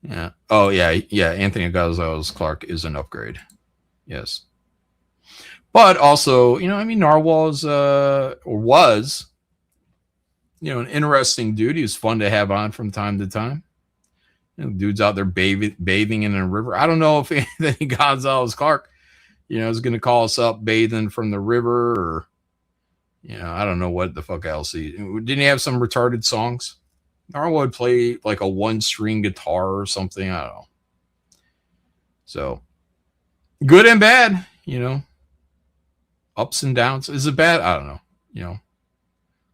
Yeah. Oh, yeah. Yeah. Anthony Gonzalez Clark is an upgrade. Yes. But also, Narwhal was, an interesting dude. He was fun to have on from time to time. Dude's out there bathing in a river. I don't know if Anthony Gonzalez Clark, is going to call us up bathing from the river, or, I don't know what the fuck else. Didn't he have some retarded songs? Narwhal would play like a one-string guitar or something. I don't know. So, good and bad, ups and downs. Is it bad? I don't know.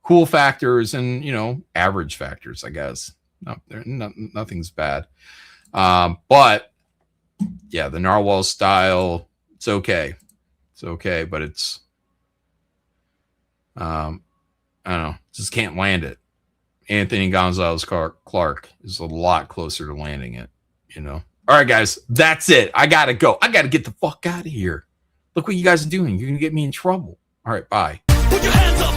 Cool factors and, average factors, I guess. Nothing's bad. But yeah, the narwhal style, it's okay. It's okay, but it's, I don't know, just can't land it. Anthony Gonzalez Clark is a lot closer to landing it, All right, guys, that's it. I got to go. I got to get the fuck out of here. Look what you guys are doing. You're going to get me in trouble. All right, bye. Put your hands up.